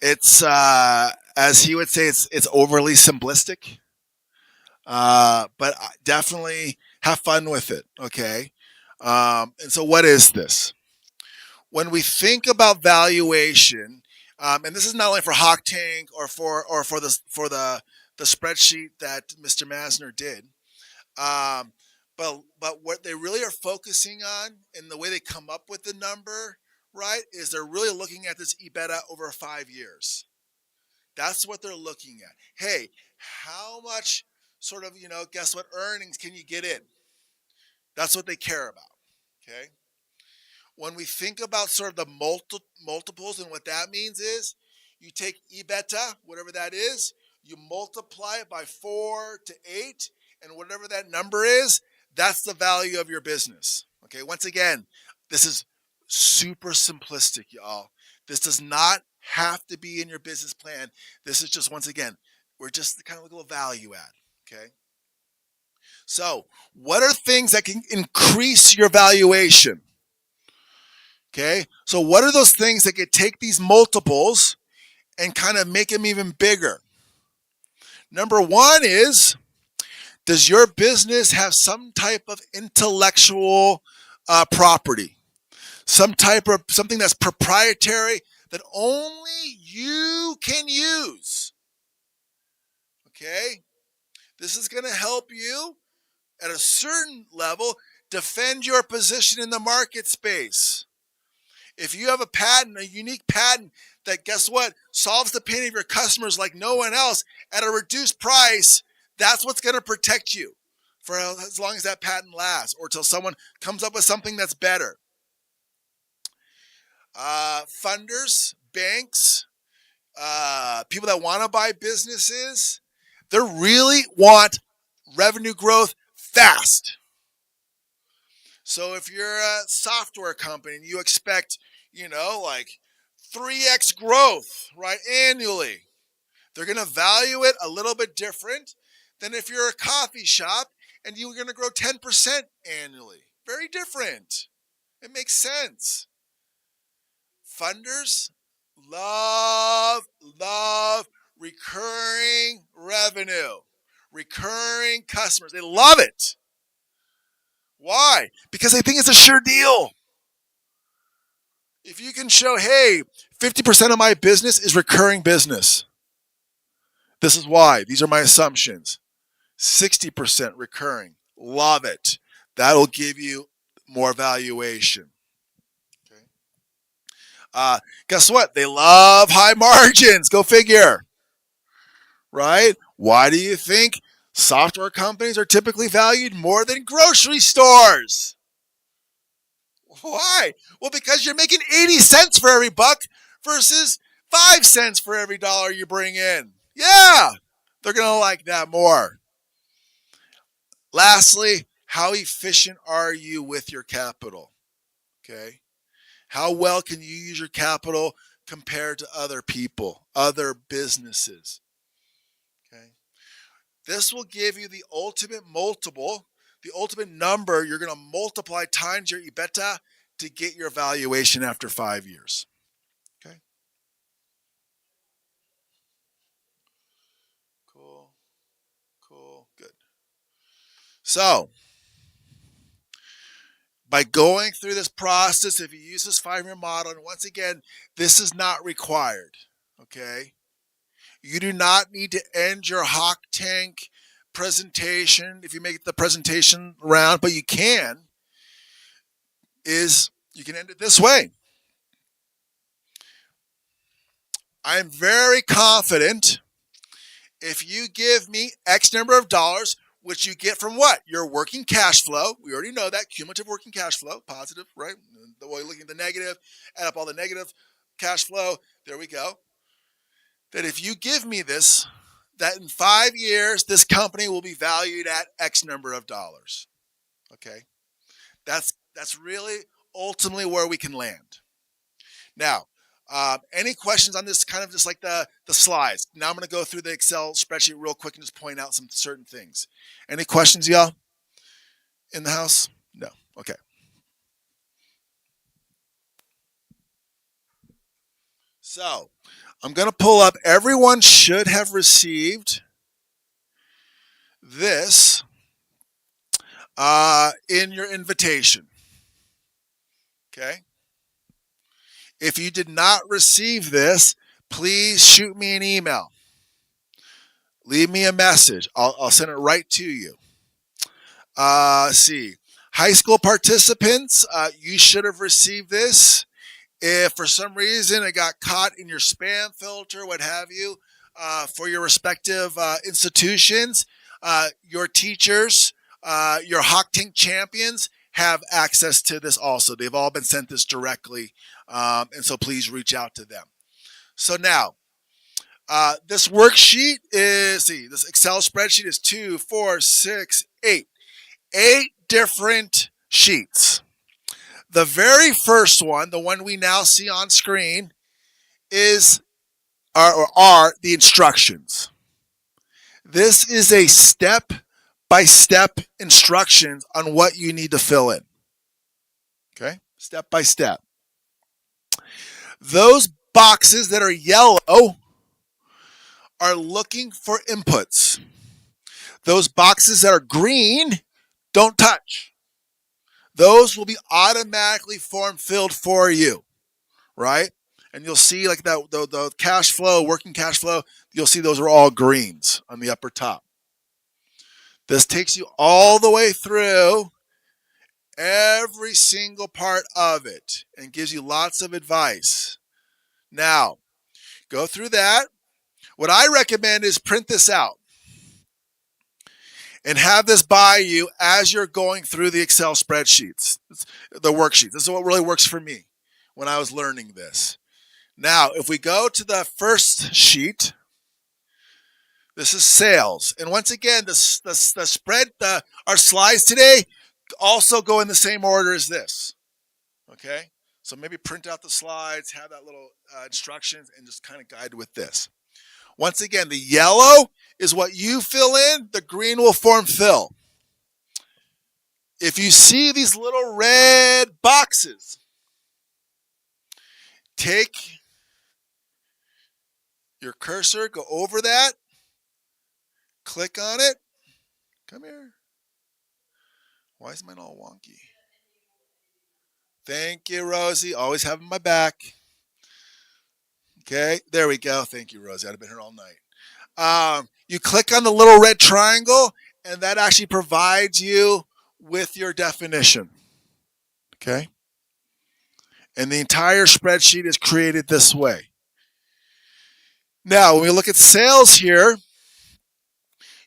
It's as he would say, it's overly simplistic. But definitely have fun with it. Okay. And so, what is this? When we think about valuation, and this is not only for Hawk Tank or for the spreadsheet that Mr. Massner did, but what they really are focusing on and the way they come up with the number, right, is they're really looking at this EBITDA over 5 years. That's what they're looking at. Hey, how much sort of, guess what, earnings can you get in? That's what they care about. Okay. When we think about sort of the multiples, and what that means is you take EBITDA, whatever that is, you multiply it by 4 to 8, and whatever that number is, that's the value of your business. Okay, once again, this is super simplistic, y'all. This does not have to be in your business plan. This is just, once again, we're just kind of like a little value add. Okay. So, what are things that can increase your valuation? Okay, so what are those things that could take these multiples and kind of make them even bigger? Number one is, does your business have some type of intellectual property? Something that's proprietary that only you can use. Okay? This is going to help you at a certain level defend your position in the market space. If you have a patent, a unique patent that, guess what, solves the pain of your customers like no one else at a reduced price, that's what's going to protect you for as long as that patent lasts, or till someone comes up with something that's better. Funders, banks, people that want to buy businesses, they really want revenue growth fast. So if you're a software company and you expect, like 3x growth, right, annually, they're going to value it a little bit different than if you're a coffee shop and you're going to grow 10% annually. Very different. It makes sense. Funders love recurring revenue, recurring customers. They love it. Why? Because they think it's a sure deal. If you can show, hey, 50% of my business is recurring business. This is why. These are my assumptions. 60% recurring. Love it. That'll give you more valuation. Okay. Guess what? They love high margins. Go figure. Right? Why do you think software companies are typically valued more than grocery stores? Why? Well, because you're making 80 cents for every buck versus 5 cents for every dollar you bring in. Yeah, they're going to like that more. Lastly, how efficient are you with your capital? Okay. How well can you use your capital compared to other people, other businesses? Okay. This will give you the ultimate multiple, the ultimate number you're going to multiply times your EBITDA to get your valuation after 5 years. Okay. Cool. Good. So, by going through this process, if you use this 5-year model, and once again, this is not required. Okay. You do not need to end your Hawk Tank presentation if you make the presentation round, but you can end it this way. I am very confident if you give me X number of dollars, which you get from what? Your working cash flow. We already know that. Cumulative working cash flow, positive, right? We're looking at the negative, add up all the negative cash flow. There we go. That if you give me this, that in 5 years, this company will be valued at X number of dollars. Okay. That's really ultimately where we can land. Now, any questions on this, kind of just like the slides? Now I'm going to go through the Excel spreadsheet real quick and just point out some certain things. Any questions, y'all? In the house? No. Okay. So I'm going to pull up. Everyone should have received this in your invitation. Okay. If you did not receive this, please shoot me an email. Leave me a message. I'll send it right to you. Let's see. High school participants, you should have received this. If for some reason it got caught in your spam filter, what have you, for your respective institutions, your teachers, your Hawk Tank champions have access to this also. They've all been sent this directly, and so please reach out to them. So now, this worksheet is, this Excel spreadsheet is 2, 4, 6, 8. 8 different sheets. The very first one, the one we now see on screen, are the instructions. This is a step-by-step instructions on what you need to fill in. Okay? Step by step. Those boxes that are yellow are looking for inputs. Those boxes that are green, don't touch. Those will be automatically form filled for you, right? And you'll see like that the cash flow, working cash flow, you'll see those are all greens on the upper top. This takes you all the way through every single part of it and gives you lots of advice. Now, go through that. What I recommend is print this out and have this by you as you're going through the Excel spreadsheets, the worksheets. This is what really works for me when I was learning this. Now, if we go to the first sheet, this is sales. And once again, the spread, our slides today also go in the same order as this. Okay? So maybe print out the slides, have that little instructions, and just kind of guide with this. Once again, the yellow is what you fill in. The green will form fill. If you see these little red boxes, take your cursor, go over that, click on it. Come here. Why is mine all wonky? Thank you, Rosie. Always having my back. Okay, there we go. Thank you, Rosie. I'd have been here all night. You click on the little red triangle, and that actually provides you with your definition. Okay? And the entire spreadsheet is created this way. Now, when we look at sales here,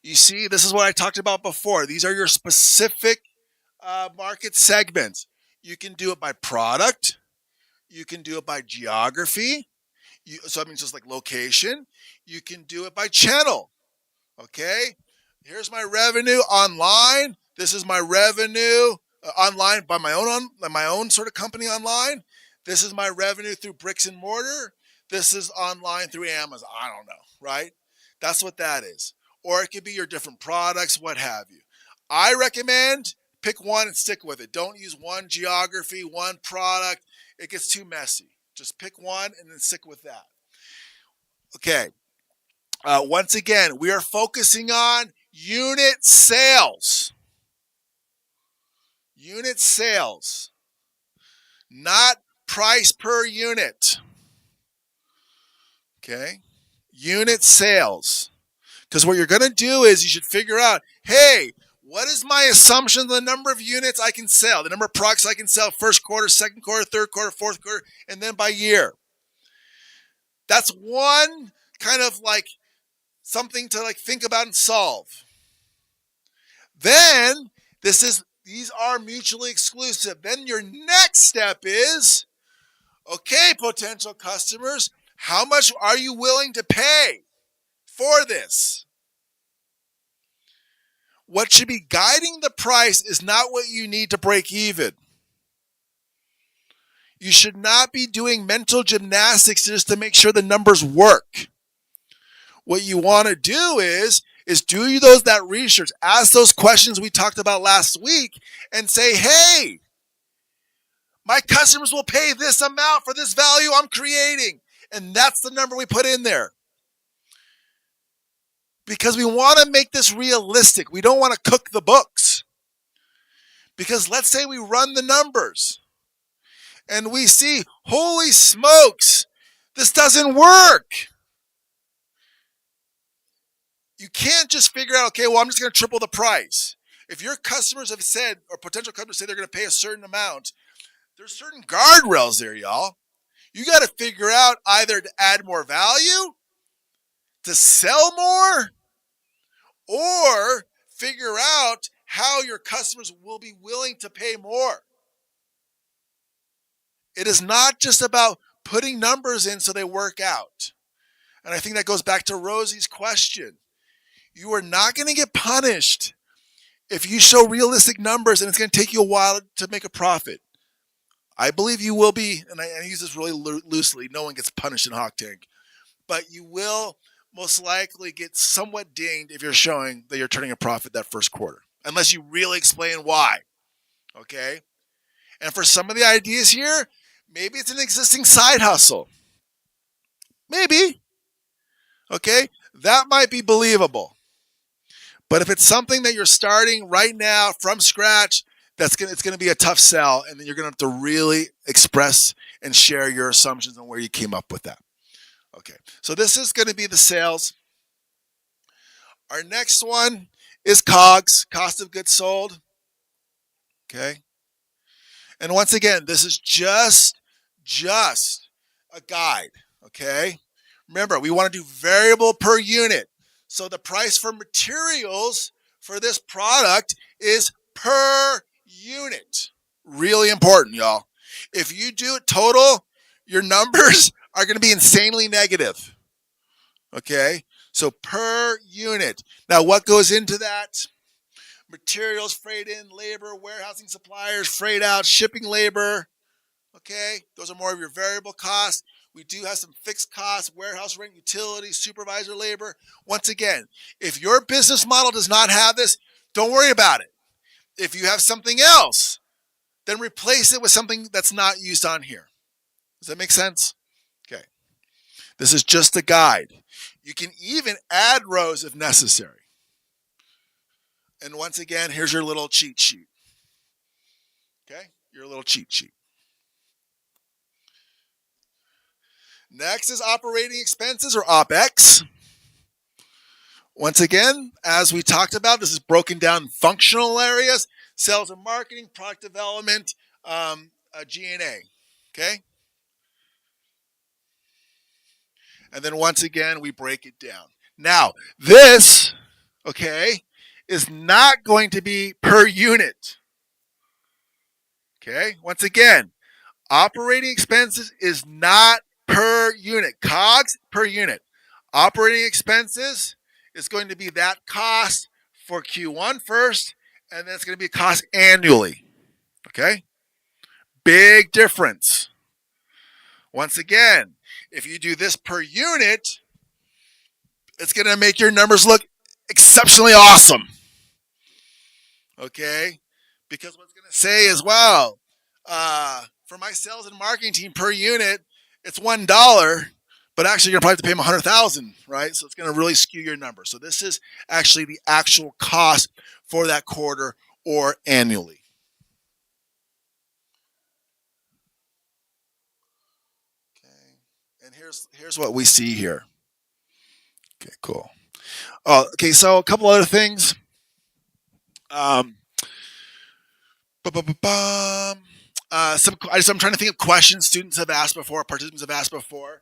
you see this is what I talked about before. These are your specific market segments. You can do it by product. You can do it by geography. So that means just like location. You can do it by channel. Okay? Here's my revenue online. This is my revenue online by my own sort of company online. This is my revenue through bricks and mortar. This is online through Amazon. I don't know, right? That's what that is. Or it could be your different products, what have you. I recommend pick one and stick with it. Don't use one geography, one product. It gets too messy. Just pick one and then stick with that. Okay. Once again, we are focusing on unit sales. Unit sales. Not price per unit. Okay? Unit sales. Because what you're going to do is you should figure out, hey, what is my assumption of the number of units I can sell, the number of products I can sell first quarter, second quarter, third quarter, fourth quarter, and then by year. That's one kind of like something to like think about and solve. Then these are mutually exclusive. Then your next step is, okay, potential customers, how much are you willing to pay for this? What should be guiding the price is not what you need to break even. You should not be doing mental gymnastics just to make sure the numbers work. What you want to do is do that research, ask those questions we talked about last week, and say, hey, my customers will pay this amount for this value I'm creating. And that's the number we put in there. Because we want to make this realistic. We don't want to cook the books. Because let's say we run the numbers and we see, holy smokes, this doesn't work. You can't just figure out, okay, well, I'm just going to triple the price. If your customers have said, or potential customers say they're going to pay a certain amount, there's certain guardrails there, y'all. You got to figure out either to add more value, to sell more, or figure out how your customers will be willing to pay more. It is not just about putting numbers in so they work out. And I think that goes back to Rosie's question. You are not going to get punished if you show realistic numbers and it's going to take you a while to make a profit. I believe you will be, and I use this really loosely, no one gets punished in Hawk Tank, but you will most likely get somewhat dinged if you're showing that you're turning a profit that first quarter, unless you really explain why, okay? And for some of the ideas here, maybe it's an existing side hustle. Maybe, okay? That might be believable. But if it's something that you're starting right now from scratch, it's going to be a tough sell, and then you're going to have to really express and share your assumptions on where you came up with that. Okay, so this is going to be the sales. Our next one is COGS, cost of goods sold. Okay, and once again, this is just a guide. Okay, remember we want to do variable per unit. So the price for materials for this product is per unit. Really important, y'all. If you do it total, your numbers are going to be insanely negative. Okay, so per unit. Now, what goes into that? Materials, freight in, labor, warehousing suppliers, freight out, shipping labor. Okay, those are more of your variable costs. We do have some fixed costs, warehouse rent, utilities, supervisor labor. Once again, if your business model does not have this, don't worry about it. If you have something else, then replace it with something that's not used on here. Does that make sense? Okay. This is just a guide. You can even add rows if necessary. And once again, here's your little cheat sheet. Okay, your little cheat sheet. Next is operating expenses or OpEx. Once again, as we talked about, this is broken down in functional areas: sales and marketing, product development, G&A. Okay? And then once again, we break it down. Now, this, okay, is not going to be per unit. Okay? Once again, operating expenses is not per unit. COGS per unit. Operating expenses is going to be that cost for Q1 first, and then it's going to be a cost annually. Okay? Big difference. Once again, if you do this per unit, it's going to make your numbers look exceptionally awesome. Okay? Because what's going to say is, wow, for my sales and marketing team per unit, it's $1, but actually you're going to probably have to pay them $100,000, right? So it's going to really skew your number. So this is actually the actual cost for that quarter or annually. Okay, and here's what we see here. Okay, cool. Oh, okay, so a couple other things. I'm trying to think of questions students have asked before, participants have asked before.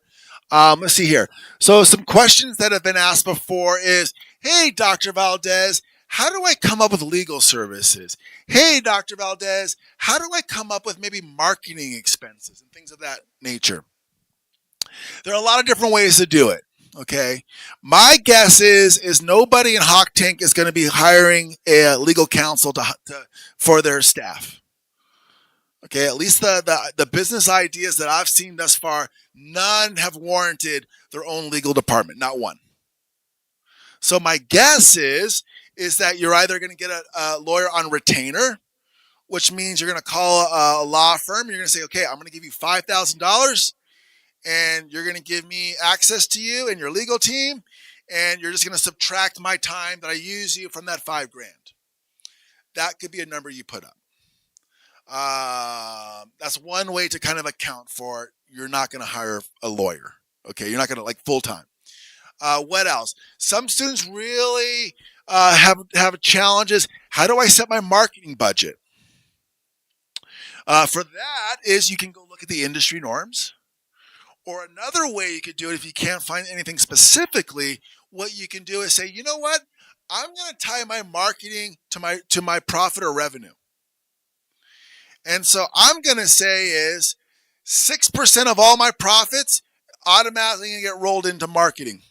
Let's see here. So some questions that have been asked before is, hey, Dr. Valdez, how do I come up with legal services? Hey, Dr. Valdez, how do I come up with maybe marketing expenses and things of that nature? There are a lot of different ways to do it. Okay, my guess is nobody in Hawk Tank is going to be hiring a legal counsel for their staff. Okay, at least the business ideas that I've seen thus far, none have warranted their own legal department, not one. So my guess is that you're either going to get a lawyer on retainer, which means you're going to call a law firm. You're going to say, okay, I'm going to give you $5,000. And you're going to give me access to you and your legal team, and you're just going to subtract my time that I use you from that $5,000. That could be a number you put up. That's one way to kind of account for it. You're not going to hire a lawyer. Okay, you're not going to like full time. What else? Some students really have challenges. How do I set my marketing budget? For that is you can go look at the industry norms. Or another way you could do it, if you can't find anything specifically, what you can do is say, you know what? I'm going to tie my marketing to my profit or revenue. And so I'm going to say is 6% of all my profits automatically going to get rolled into marketing.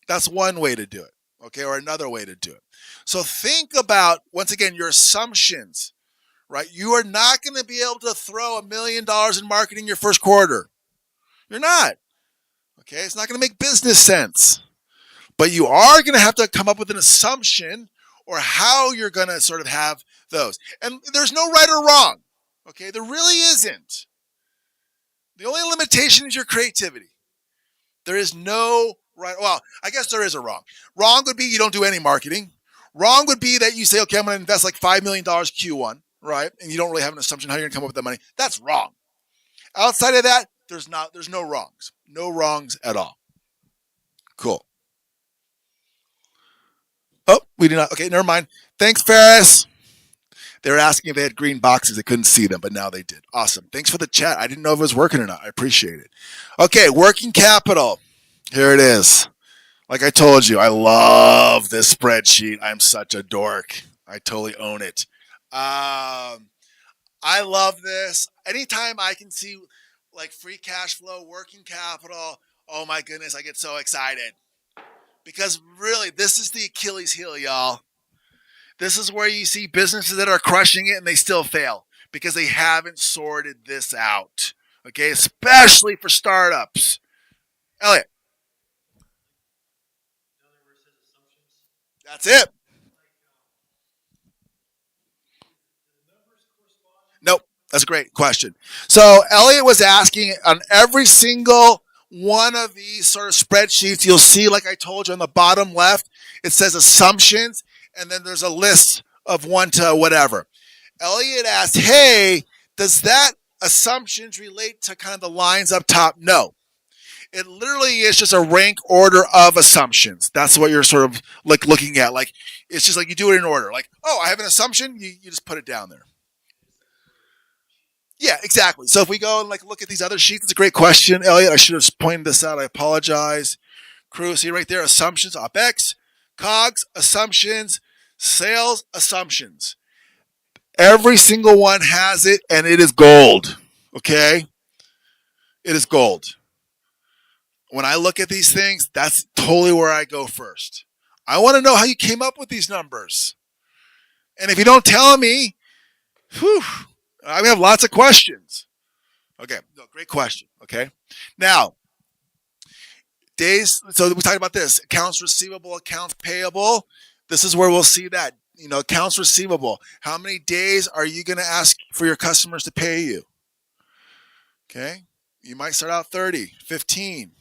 That's one way to do it. Okay, or another way to do it. So think about, once again, your assumptions, right? You are not going to be able to throw $1 million in marketing your first quarter. You're not. Okay, it's not going to make business sense. But you are going to have to come up with an assumption or how you're going to sort of have those. And there's no right or wrong. Okay, there really isn't. The only limitation is your creativity. There is no right. Well, I guess there is a wrong. Wrong would be you don't do any marketing. Wrong would be that you say, okay, I'm going to invest like $5 million Q1, right? And you don't really have an assumption how you're going to come up with that money. That's wrong. Outside of that, there's no wrongs. No wrongs at all. Cool. Oh, we do not. Okay, never mind. Thanks, Ferris. They were asking if they had green boxes. They couldn't see them, but now they did. Awesome. Thanks for the chat. I didn't know if it was working or not. I appreciate it. Okay, working capital. Here it is. Like I told you, I love this spreadsheet. I'm such a dork. I totally own it. I love this. Anytime I can see like free cash flow, working capital, oh my goodness, I get so excited. Because really, this is the Achilles heel, y'all. This is where you see businesses that are crushing it and they still fail because they haven't sorted this out. Okay, especially for startups. Elliot, that's it. Nope. That's a great question. So Elliot was asking on every single one of these sort of spreadsheets, you'll see, like I told you on the bottom left, it says assumptions, and then there's a list of one to whatever. Elliot asked, hey, does that assumptions relate to kind of the lines up top? No. It literally is just a rank order of assumptions. That's what you're sort of like looking at. Like it's just like you do it in order. Like, oh, I have an assumption, you just put it down there. Yeah, exactly. So if we go and like look at these other sheets, it's a great question, Elliot. I should have pointed this out. I apologize. Crew, see right there, assumptions, OPEX, COGS, assumptions, sales, assumptions. Every single one has it, and it is gold. Okay? It is gold. When I look at these things, that's totally where I go first. I want to know how you came up with these numbers. And if you don't tell me, whew, I have lots of questions. Okay, no, great question. Okay, now days. So we talked about this: accounts receivable, accounts payable. This is where we'll see that. You know, accounts receivable. How many days are you going to ask for your customers to pay you? Okay, you might start out 30, 15.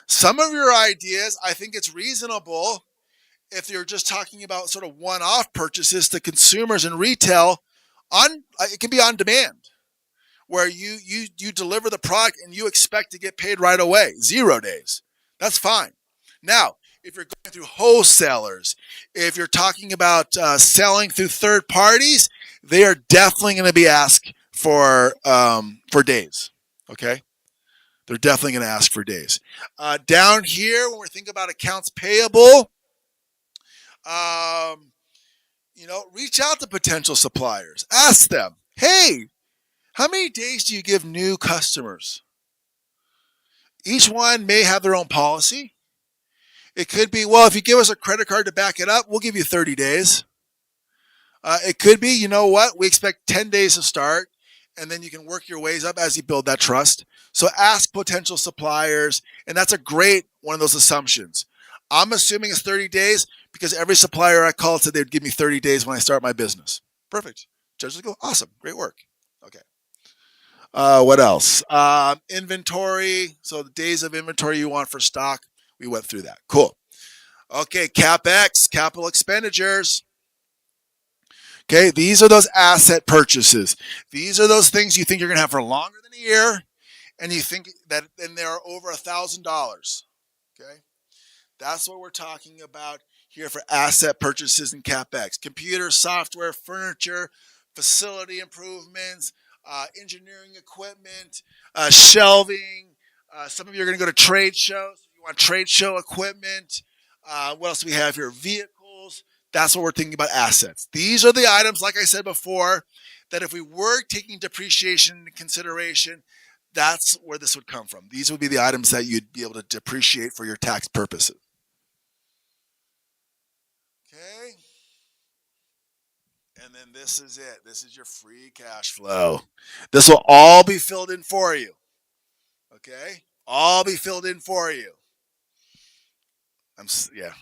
Some of your ideas, I think it's reasonable if you're just talking about sort of one-off purchases to consumers and retail. On it can be on demand, where you deliver the product and you expect to get paid right away, 0 days. That's fine. Now, if you're going through wholesalers, if you're talking about selling through third parties, they are definitely going to be asked for days. Okay, they're definitely going to ask for days. Down here, when we're thinking about accounts payable, reach out to potential suppliers. Ask them, hey, how many days do you give new customers? Each one may have their own policy. It could be, well, if you give us a credit card to back it up, we'll give you 30 days. It could be, you know what, we expect 10 days to start, and then you can work your ways up as you build that trust. So ask potential suppliers, and that's a great one of those assumptions. I'm assuming it's 30 days because every supplier I called said they'd give me 30 days when I start my business. Perfect. Judges go, awesome, great work. Okay. What else? Inventory. So the days of inventory you want for stock. We went through that. Cool. Okay, CapEx, capital expenditures. Okay, these are those asset purchases. These are those things you think you're going to have for longer than a year, and you think that then they are over $1,000. Okay, that's what we're talking about here for asset purchases and CapEx. Computer, software, furniture, facility improvements, engineering equipment, shelving. Some of you are going to go to trade shows. You want trade show equipment. What else do we have here? Vehicles. That's what we're thinking about assets. These are the items, like I said before, that if we were taking depreciation into consideration, that's where this would come from. These would be the items that you'd be able to depreciate for your tax purposes. Okay. And then this is it. This is your free cash flow. This will all be filled in for you. Okay? All be filled in for you.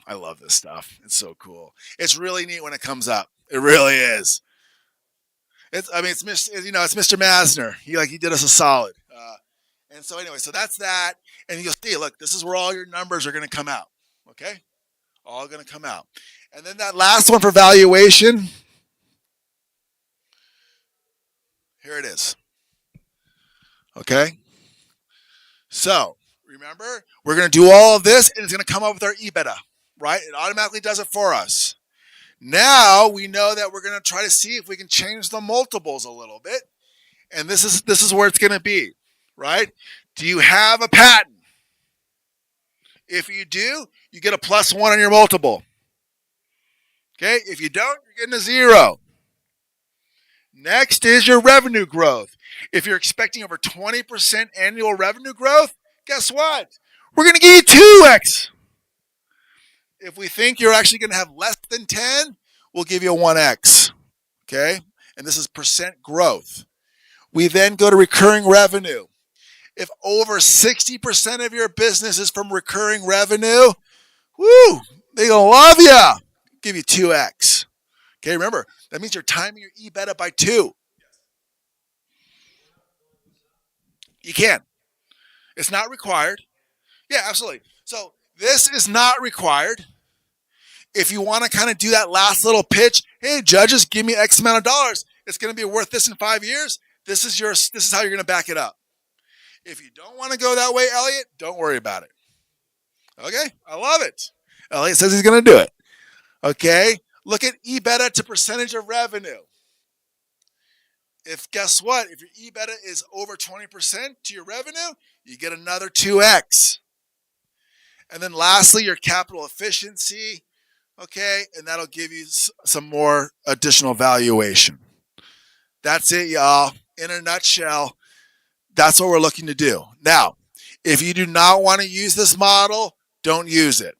I love this stuff. It's so cool. It's really neat when it comes up. It really is. It's Mr. Masner. He did us a solid. And so anyway, so that's that. And you'll see, look, this is where all your numbers are going to come out. Okay? All going to come out. And then that last one for valuation. Here it is. Okay? So, remember, we're going to do all of this and it's going to come up with our EBITDA, right? It automatically does it for us. Now we know that we're going to try to see if we can change the multiples a little bit. And this is where it's going to be, right? Do you have a patent? If you do, you get a +1 on your multiple. Okay? If you don't, you're getting a 0. Next is your revenue growth. If you're expecting over 20% annual revenue growth, guess what? We're going to give you 2x. If we think you're actually going to have less than 10, we'll give you a 1x. Okay? And this is percent growth. We then go to recurring revenue. If over 60% of your business is from recurring revenue, woo, they're going to love you. Give you 2x. Okay, remember, that means you're timing your EBITDA by 2. You can. It's not required. Yeah, absolutely. So this is not required. If you want to kind of do that last little pitch, hey, judges, give me X amount of dollars. It's going to be worth this in 5 years. This is how you're going to back it up. If you don't want to go that way, Elliot, don't worry about it. Okay, I love it. Elliot says he's going to do it. Okay, look at EBITDA to percentage of revenue. If guess what? If your EBITDA is over 20% to your revenue, you get another 2x. And then lastly, your capital efficiency. Okay, and that'll give you some more additional valuation. That's it, y'all. In a nutshell, that's what we're looking to do. Now, if you do not want to use this model, don't use it.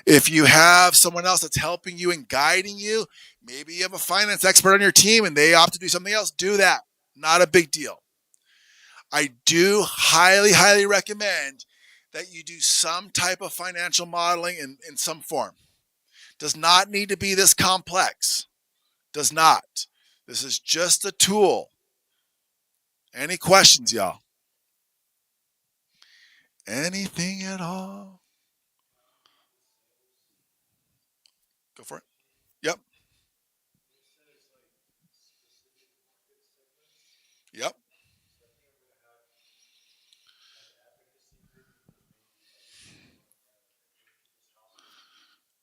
If you have someone else that's helping you and guiding you, maybe you have a finance expert on your team and they opt to do something else, do that. Not a big deal. I do highly, highly recommend that you do some type of financial modeling in some form. Does not need to be this complex. Does not. This is just a tool. Any questions, y'all? Anything at all? Go for it. Yep. Yep.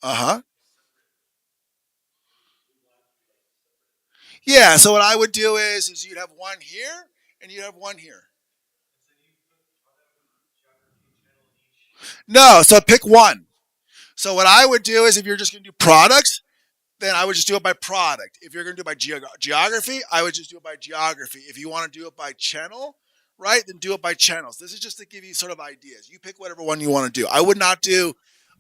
Uh-huh. Yeah, so what I would do is you'd have one here and you'd have one here. No, so pick one. So what I would do is if you're just going to do products, then I would just do it by product. If you're going to do it by geography, I would just do it by geography. If you want to do it by channel, right, then do it by channels. This is just to give you sort of ideas. You pick whatever one you want to do. I would not do,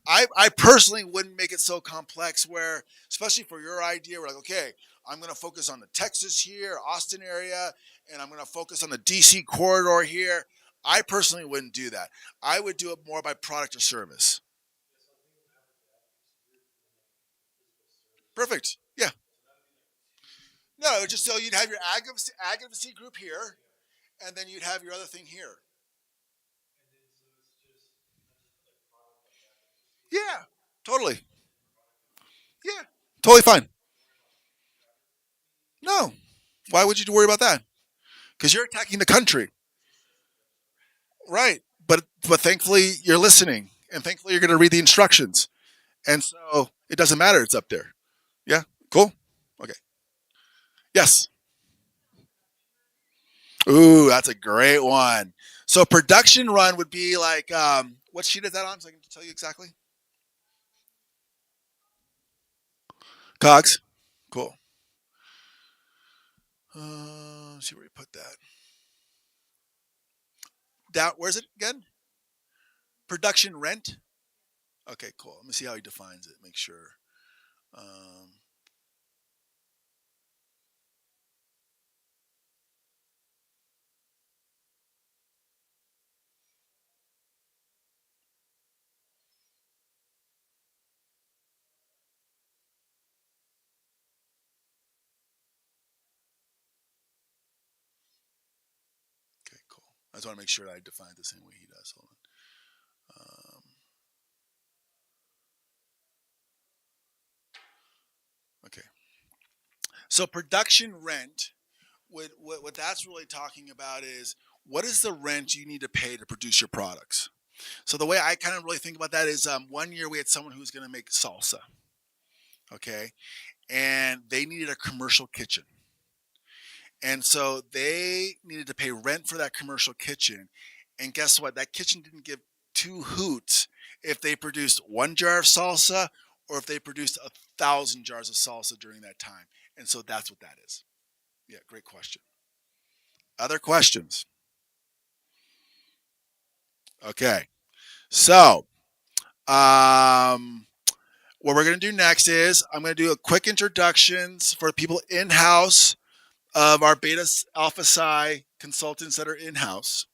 I personally wouldn't make it so complex where, especially for your idea, we're like, okay, I'm going to focus on the Texas here, Austin area, and I'm going to focus on the DC corridor here. I personally wouldn't do that. I would do it more by product or service. Perfect. Yeah. No, just so you'd have your advocacy group here, and then you'd have your other thing here. Yeah, totally. Yeah, totally fine. No, why would you worry about that? Because you're attacking the country, right? But thankfully you're listening, and thankfully you're going to read the instructions, and so it doesn't matter. It's up there. Yeah, cool. Okay. Yes. Ooh, that's a great one. So production run would be like, what sheet is that on? So I can tell you exactly. Cogs. Cool. Let's see where you put that. Down. Where's it again? Production rent. Okay, cool. Let me see how he defines it. Make sure. Um, okay, cool. I just want to make sure that I define it the same way he does. Hold on. Okay. So production rent, what that's really talking about is what is the rent you need to pay to produce your products? So the way I kind of really think about that is, one year we had someone who was going to make salsa, okay, and they needed a commercial kitchen. And so they needed to pay rent for that commercial kitchen. And guess what? That kitchen didn't give two hoots if they produced one jar of salsa or if they produced 1,000 jars of salsa during that time. And so that's what that is. Yeah, great question. Other questions? Okay. So, what we're going to do next is I'm going to do a quick introductions for people in-house of our Beta Alpha Psi consultants that are in-house.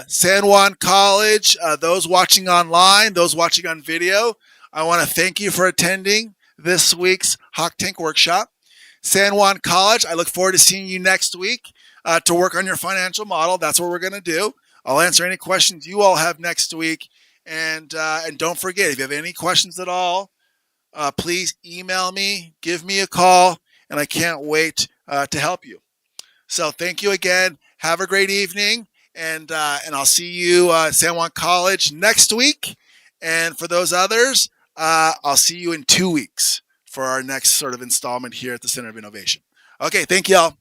San Juan College, those watching online, those watching on video, I want to thank you for attending this week's Hawk Tank Workshop. San Juan College, I look forward to seeing you next week to work on your financial model. That's what we're going to do. I'll answer any questions you all have next week. And don't forget, if you have any questions at all, please email me, give me a call, and I can't wait to help you. So thank you again. Have a great evening, and I'll see you at San Juan College next week. And for those others, I'll see you in 2 weeks for our next sort of installment here at the Center of Innovation. Okay, thank you all.